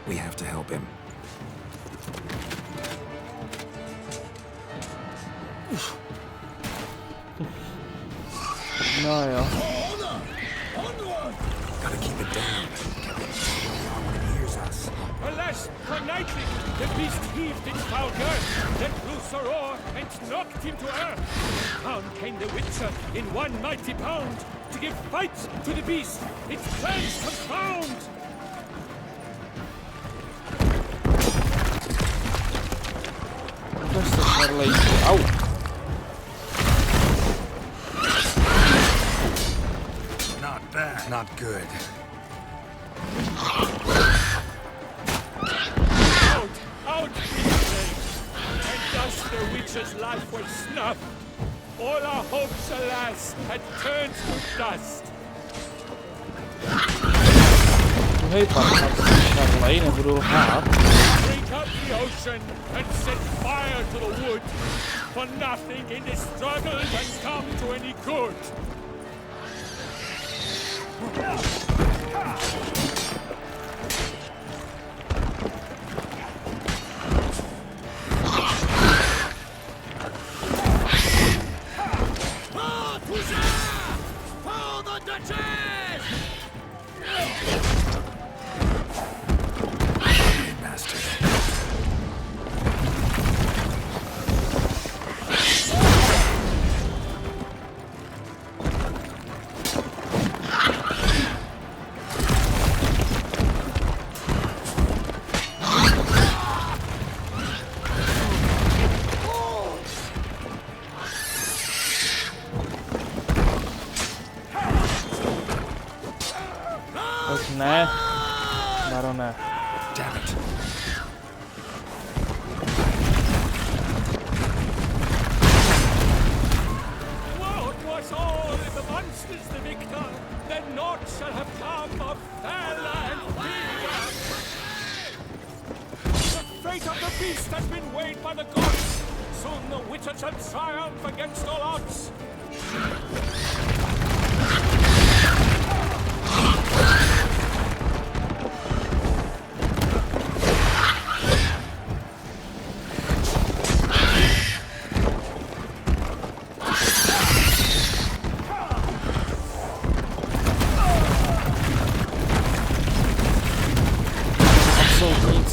We have to help him. No jo. Gotta keep it down. No one hears us. Alas, for nightly, the beast heaved its foul girth, let loose a roar, and knocked him to earth. Down came the Witcher in one mighty bound, to give fight to the beast, its plans confound. Ukaž se, Charlejku. Au. Not bad. Not good. Out, beast, and thus the Witcher's life was snuffed. All our hopes, alas, had turned to dust. Hej, pan, Charlej, nebudu lhát. Break up the ocean and set fire to the wood, for nothing in this struggle has come to any good. Ne, barone. Damn it. What was all the monsters the victor? Then naught shall have come of Fera and Fera. The fate of the beast has been weighed by the gods. Soon the Witcher shall triumph against all odds.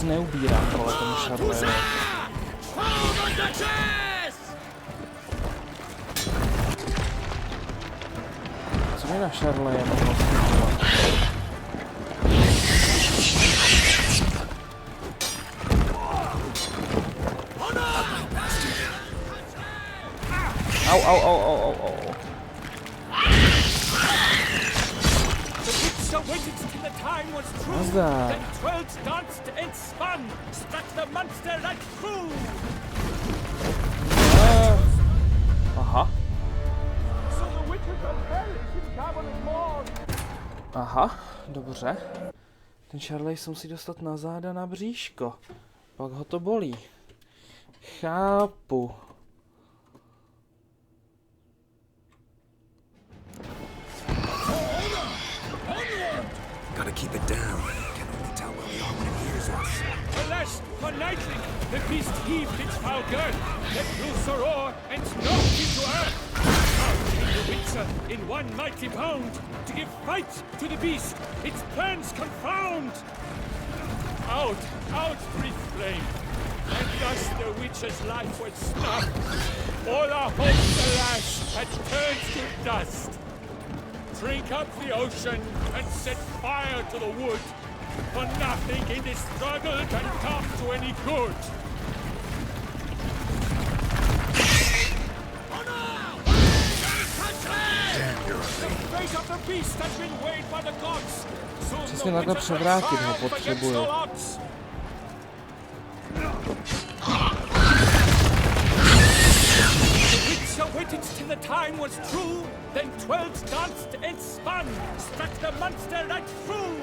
Neubírám, vole, tomu Charlejovi. Co mi na Charleje mohlo způsobovat? Au. Waited till the time was true. Nazdar. Then twirled, danced, and spun, struck the monster like true. Aha. So the Witcher shall perish in cavern moor. Aha, dobře. Ten Charlej se musí dostat na záda, na bříško. Pak ho to bolí. Chápu. keep it down. Can only tell where we are when it hears us. Alas, for Nightling, the beast heaved its foul girth, let loose her roar, and knocked him to earth. Out came the Witcher in one mighty bound, to give fight to the beast, its plans confound. Out, out breathed flame, and thus the Witcher's life was snuffed. All our hopes, alas, had turned to dust. Drink up the ocean and set fire to the wood, for nothing in this struggle can come to any good. The fate of the beast has been weighed by the gods. Přesně takhle převrátit ho potřebuju. The waited till the time was true, then 12 danced and spun, struck the monster right through.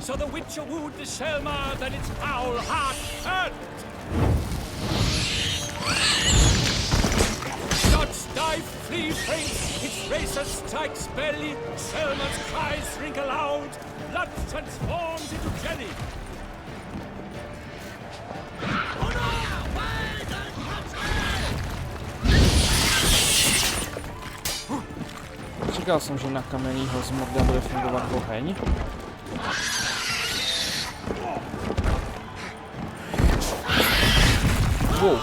So the Witcher wooed the Selma, then its foul heart hurt. Shots dive, flee, faint, its racer strikes belly, Selma's cries ring aloud, blood transforms into jelly. Čekal jsem, že na kamenného zmrda bude fungovat oheň. Wow.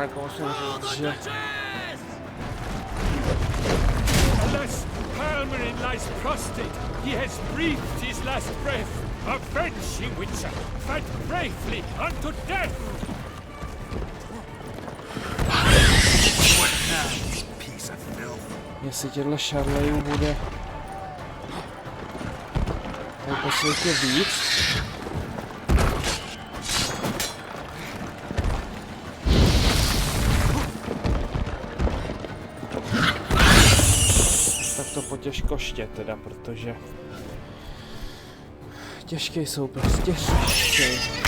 Jako musím říct, že... Alas, Palmerin lies prostrate. He has breathed his last breath. Avenging Witcher, fight bravely unto death. What now, piece of filth? Jestli těchto šarlejů bude po světě víc, tak to potěžkoště teda, protože těžké jsou prostě těžké.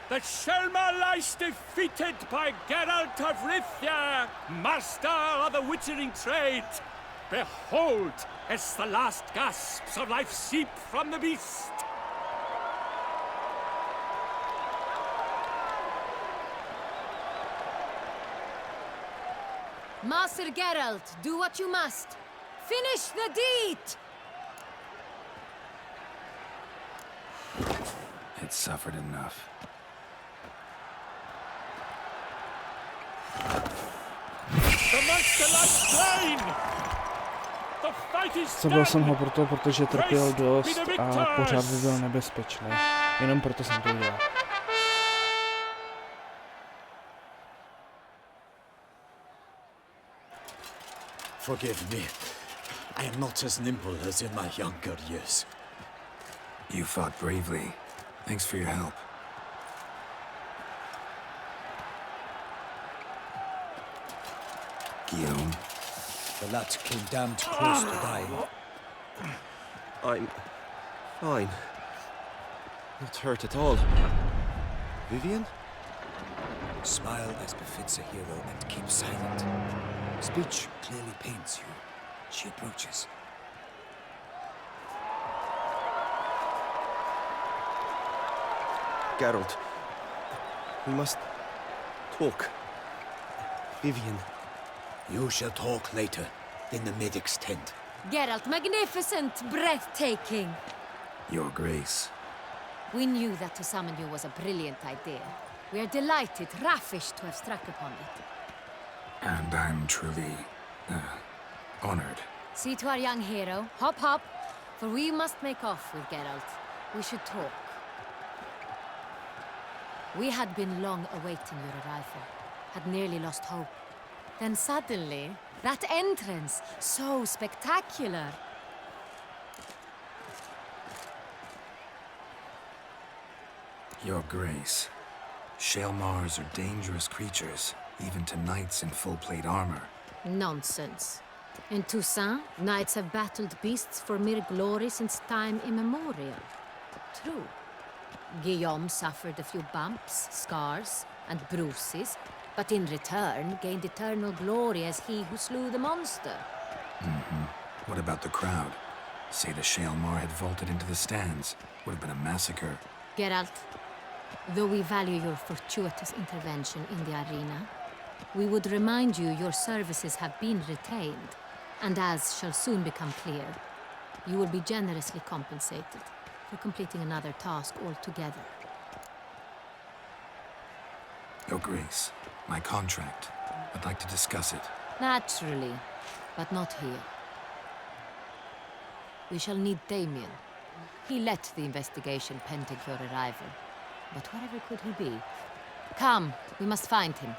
The Selma lies defeated by Geralt of Rivia, master of the witchering trade. Behold, as the last gasps of life seep from the beast. Master Geralt, do what you must. Finish the deed! It suffered enough. The monster lies slain! The fight is Zabil jsem ho proto, protože trpěl dost a pořád by byl nebezpečný. Jenom proto jsem to udělal. Forgive me. I am not as nimble as in my younger years. You fought bravely. Thanks for your help. Guillaume? The lad came damned close to dying. I'm fine. Not hurt at all. Vivian? Smile as befits a hero and keep silent. Speech clearly pains you. She approaches. Geralt, we must talk. Vivian, you shall talk later in the medic's tent. Geralt, magnificent, breathtaking. Your Grace. We knew that to summon you was a brilliant idea. We are delighted, ravished to have struck upon it. And I'm truly, honored. See to our young hero. Hop, hop. For we must make off with Geralt. We should talk. We had been long awaiting your arrival. Had nearly lost hope. Then suddenly, that entrance, so spectacular. Your Grace. Shaelmars are dangerous creatures, even to knights in full-plate armor. Nonsense. In Tusaunt, knights have battled beasts for mere glory since time immemorial. True. Guillaume suffered a few bumps, scars, and bruises, but in return gained eternal glory as he who slew the monster. What about the crowd? Say the Shaelmar had vaulted into the stands. Would have been a massacre. Geralt, though we value your fortuitous intervention in the arena, we would remind you your services have been retained, and as shall soon become clear, you will be generously compensated for completing another task altogether. Your Grace, my contract. I'd like to discuss it. Naturally, but not here. We shall need Damien. He led the investigation pending your arrival. But wherever could he be? Come, we must find him.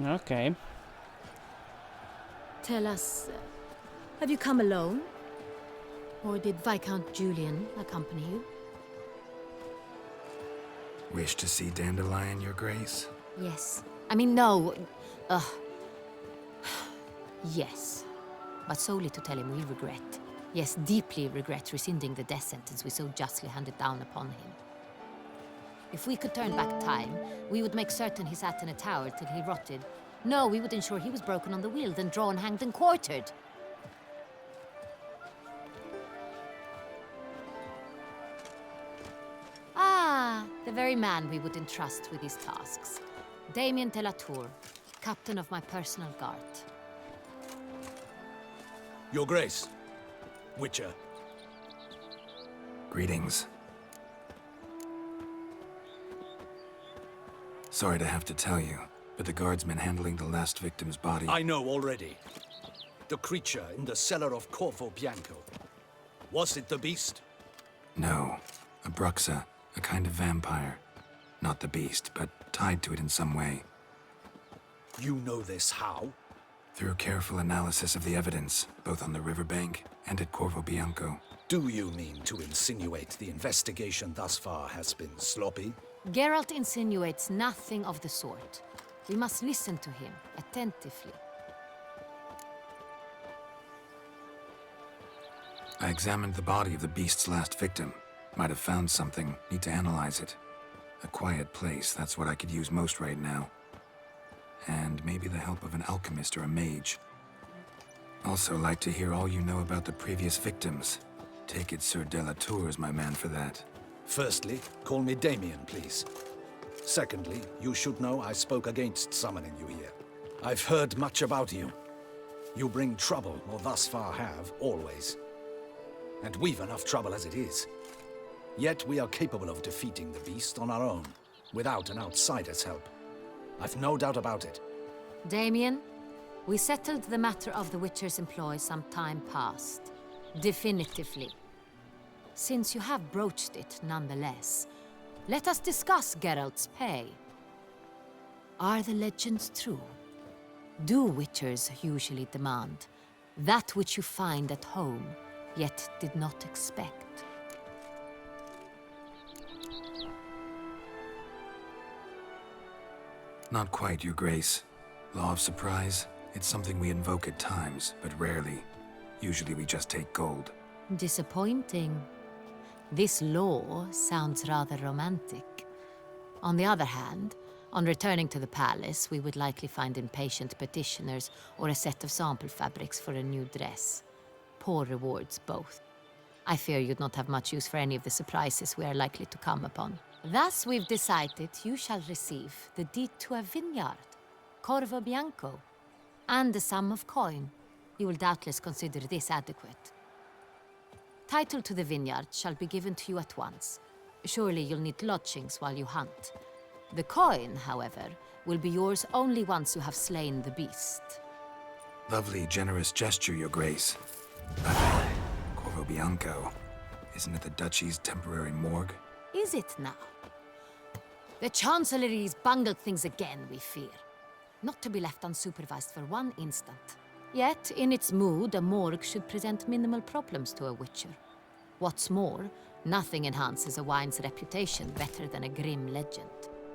Okay. Tell us, have you come alone? Or did Viscount Julian accompany you? Wish to see Dandelion, Your Grace? Yes. I mean, no. Yes. But solely to tell him we regret. Yes, deeply regret rescinding the death sentence we so justly handed down upon him. If we could turn back time, we would make certain he sat in a tower till he rotted. No, we would ensure he was broken on the wheel, then drawn, hanged, and quartered. Ah, the very man we would entrust with these tasks. Damien de la Tour, captain of my personal guard. Your Grace. Witcher. Greetings. Sorry to have to tell you, but the guardsman handling the last victim's body... I know already. The creature in the cellar of Corvo Bianco. Was it the beast? No. A Bruxa, a kind of vampire. Not the beast, but tied to it in some way. You know this how? Through careful analysis of the evidence, both on the riverbank and at Corvo Bianco. Do you mean to insinuate the investigation thus far has been sloppy? Geralt insinuates nothing of the sort. We must listen to him attentively. I examined the body of the beast's last victim. Might have found something. Need to analyze it. A quiet place, that's what I could use most right now. And maybe the help of an alchemist or a mage. Also like to hear all you know about the previous victims. Take it Sir de la Tour is my man for that. Firstly, call me Damien, please. Secondly, you should know I spoke against summoning you here. I've heard much about you. You bring trouble, or thus far have, always. And we've enough trouble as it is. Yet we are capable of defeating the beast on our own, without an outsider's help. I've no doubt about it. Damien, we settled the matter of the Witcher's employ some time past. Definitively. Since you have broached it nonetheless, let us discuss Geralt's pay. Are the legends true? Do Witchers usually demand that which you find at home, yet did not expect? Not quite, Your Grace. Law of surprise, it's something we invoke at times, but rarely. Usually we just take gold. Disappointing. This law sounds rather romantic. On the other hand, On returning to the palace, we would likely find impatient petitioners or a set of sample fabrics for a new dress. Poor rewards, both. I fear you'd not have much use for any of the surprises we are likely to come upon. Thus, we've decided you shall receive the deed to a vineyard, Corvo Bianco, and a sum of coin. You will doubtless consider this adequate. Title to the vineyard shall be given to you at once. Surely you'll need lodgings while you hunt. The coin, however, will be yours only once you have slain the beast. Lovely, generous gesture, Your Grace. Corvo Bianco. Isn't it the Duchy's temporary morgue? Is it now? The Chancellery's bungled things again, we fear. Not to be left unsupervised for one instant. Yet, in its mood, a morgue should present minimal problems to a witcher. What's more, nothing enhances a wine's reputation better than a grim legend.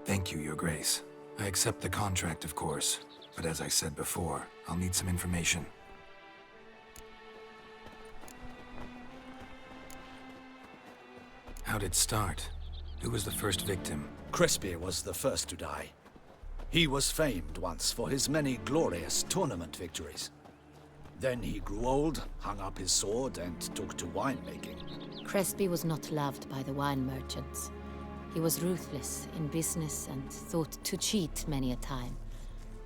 Thank you, Your Grace. I accept the contract, of course. But as I said before, I'll need some information. How'd it start? Who was the first victim? Crespi was the first to die. He was famed once for his many glorious tournament victories. Then he grew old, hung up his sword, and took to winemaking. Crespi was not loved by the wine merchants. He was ruthless in business and thought to cheat many a time.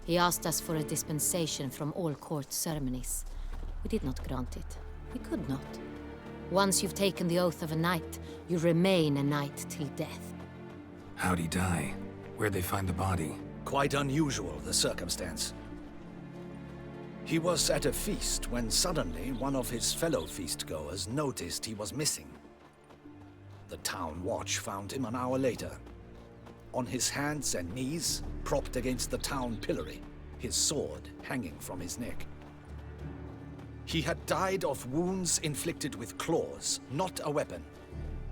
He asked us for a dispensation from all court ceremonies. We did not grant it. We could not. Once you've taken the oath of a knight, you remain a knight till death. How'd he die? Where'd they find the body? Quite unusual, the circumstance. He was at a feast when suddenly one of his fellow feastgoers noticed he was missing. The town watch found him an hour later. On his hands and knees, propped against the town pillory, his sword hanging from his neck. He had died of wounds inflicted with claws, not a weapon.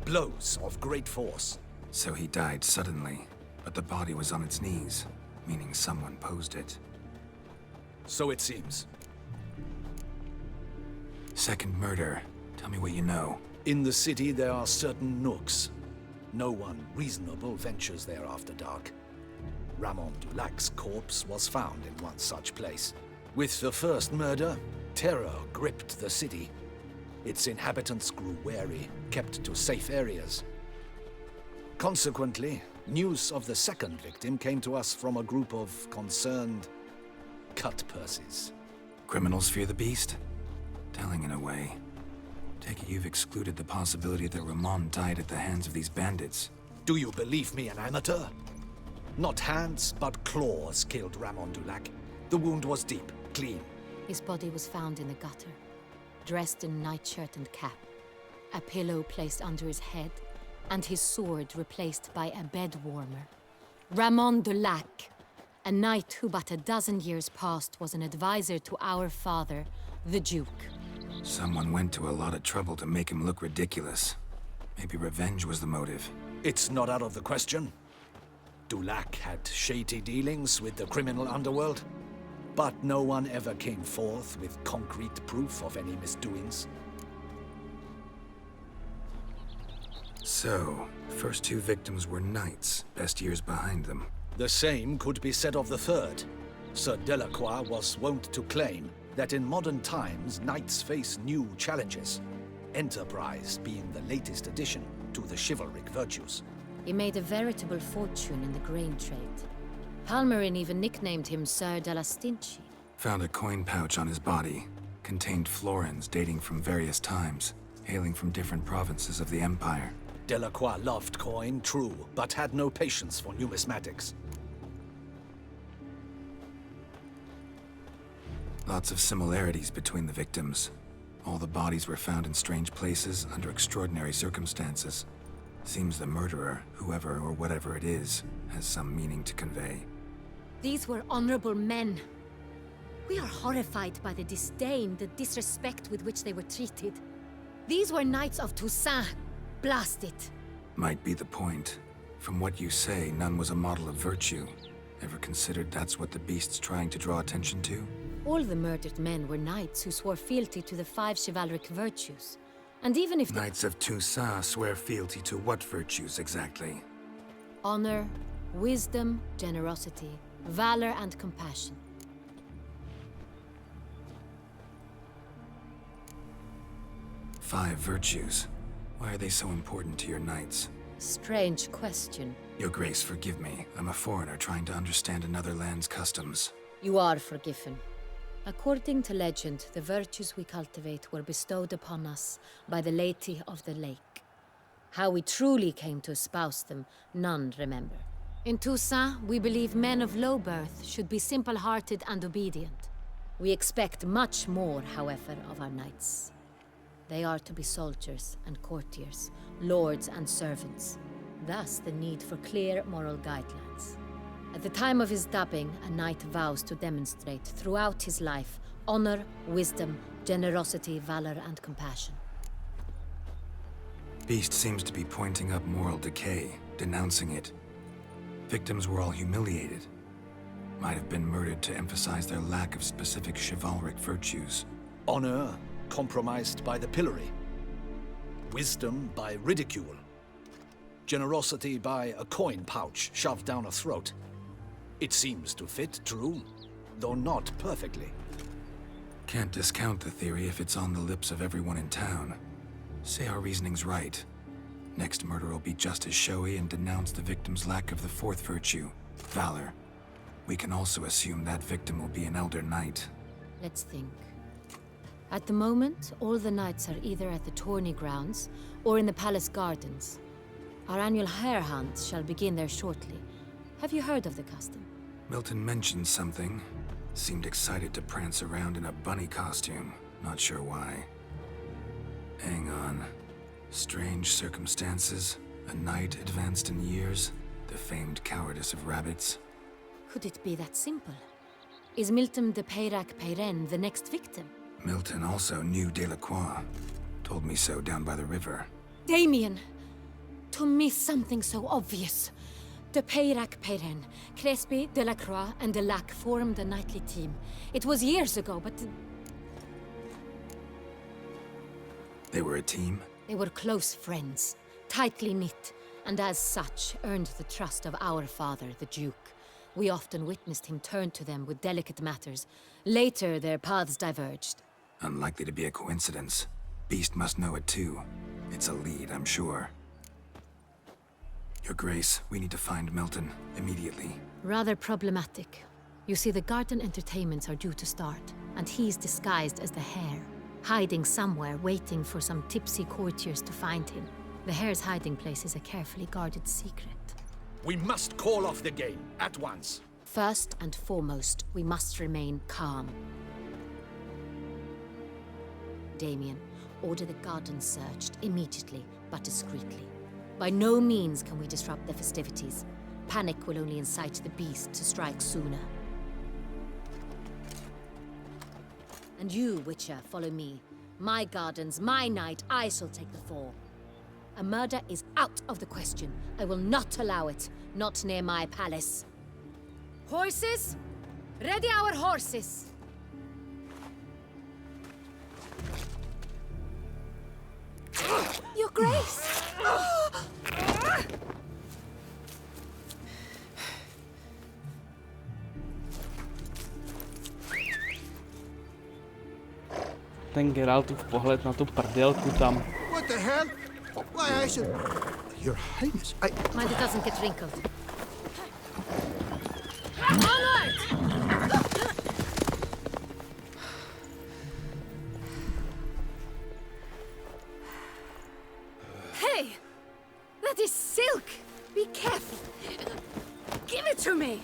Blows of great force. So he died suddenly, but the body was on its knees, meaning someone posed it. So it seems. Second murder. Tell me what you know. In the city there are certain nooks. No one reasonable ventures there after dark. Ramon Dulac's corpse was found in one such place. With the first murder, terror gripped the city. Its inhabitants grew wary, kept to safe areas. Consequently, news of the second victim came to us from a group of concerned cut purses. Criminals fear the beast? Telling in a way. Take it you've excluded the possibility that Ramon died at the hands of these bandits. Do you believe me, an amateur? Not hands, but claws killed Ramon Dulac. The wound was deep, clean. His body was found in the gutter, dressed in nightshirt and cap, a pillow placed under his head, and his sword replaced by a bed warmer. Ramon Dulac, a knight who but a dozen years past was an advisor to our father, the Duke. Someone went to a lot of trouble to make him look ridiculous. Maybe revenge was the motive. It's not out of the question. Dulac had shady dealings with the criminal underworld, but no one ever came forth with concrete proof of any misdoings. So, first two victims were knights, best years behind them. The same could be said of the third. Sir Delacroix was wont to claim that in modern times, knights face new challenges, enterprise being the latest addition to the chivalric virtues. He made a veritable fortune in the grain trade. Palmerin even nicknamed him Sir della Stinci. Found a coin pouch on his body. Contained florins dating from various times, hailing from different provinces of the Empire. Delacroix loved coin, true, but had no patience for numismatics. Lots of similarities between the victims. All the bodies were found in strange places under extraordinary circumstances. Seems the murderer, whoever or whatever it is, has some meaning to convey. These were honorable men. We are horrified by the disdain, the disrespect with which they were treated. These were knights of Tusaunt. Blast it. Might be the point. From what you say, none was a model of virtue. Ever considered that's what the beast's trying to draw attention to? All the murdered men were knights who swore fealty to the 5 chivalric virtues. And even if Knights of Tusaunt swear fealty to what virtues exactly? honor, Wisdom, generosity, valor and compassion. Five virtues. Why are they so important to your knights? Strange question. Your Grace, forgive me. I'm a foreigner trying to understand another land's customs. You are forgiven. According to legend, the virtues we cultivate were bestowed upon us by the Lady of the Lake. How we truly came to espouse them, none remember. In Tusaunt, we believe men of low birth should be simple-hearted and obedient. We expect much more, however, of our knights. They are to be soldiers and courtiers, lords and servants. Thus, the need for clear moral guidelines. At the time of his dubbing, a knight vows to demonstrate throughout his life honor, wisdom, generosity, valor, and compassion. Beast seems to be pointing up moral decay, denouncing it. Victims were all humiliated. Might have been murdered to emphasize their lack of specific chivalric virtues. Honor compromised by the pillory. Wisdom by ridicule. Generosity by a coin pouch shoved down a throat. It seems to fit, true, though not perfectly. Can't discount the theory if it's on the lips of everyone in town. Say our reasoning's right. Next murder will be just as showy and denounce the victim's lack of the fourth virtue, valor. We can also assume that victim will be an elder knight. Let's think. At the moment, all the knights are either at the tourney grounds or in the palace gardens. Our annual hare hunt shall begin there shortly. Have you heard of the custom? Milton mentioned something. Seemed excited to prance around in a bunny costume. Not sure why. Hang on. Strange circumstances. A knight advanced in years. The famed cowardice of rabbits. Could it be that simple? Is Milton de Peyrac-Peyren the next victim? Milton also knew Delacroix. Told me so down by the river. Damien! To miss something so obvious. De Peyrac-Peyren, Crespi, Delacroix, and Delac formed a knightly team. It was years ago, but... They were a team? They were close friends, tightly knit, and as such earned the trust of our father, the Duke. We often witnessed him turn to them with delicate matters. Later, their paths diverged. Unlikely to be a coincidence. Beast must know it too. It's a lead, I'm sure. Your Grace, we need to find Milton, immediately. Rather problematic. You see, the garden entertainments are due to start, and he's disguised as the hare, hiding somewhere, waiting for some tipsy courtiers to find him. The hare's hiding place is a carefully guarded secret. We must call off the game, at once. First and foremost, we must remain calm. Damien, order the garden searched immediately, but discreetly. By no means can we disrupt the festivities. Panic will only incite the beast to strike sooner. And you, Witcher, follow me. My gardens, my night, I shall take the fall. A murder is out of the question. I will not allow it. Not near my palace. Horses? Ready our horses! Your Grace! Ten Geraltův pohled na tu prdelku tam. What the hell? Why, I should... Your Highness, I... Mind it doesn't get wrinkled. Onward! Hey! That is silk! Be careful! Give it to me!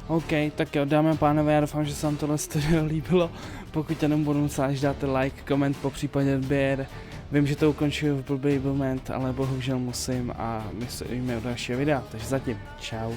OK, tak jo, dámy a pánové, já doufám, že se vám tohle studio líbilo. Pokud tě budu muset, až dáte like, koment, popřípadě odběr. Vím, že to ukončuju v blbý moment, ale bohužel musím a my se ujíme u dalšího videa. Takže zatím, čau.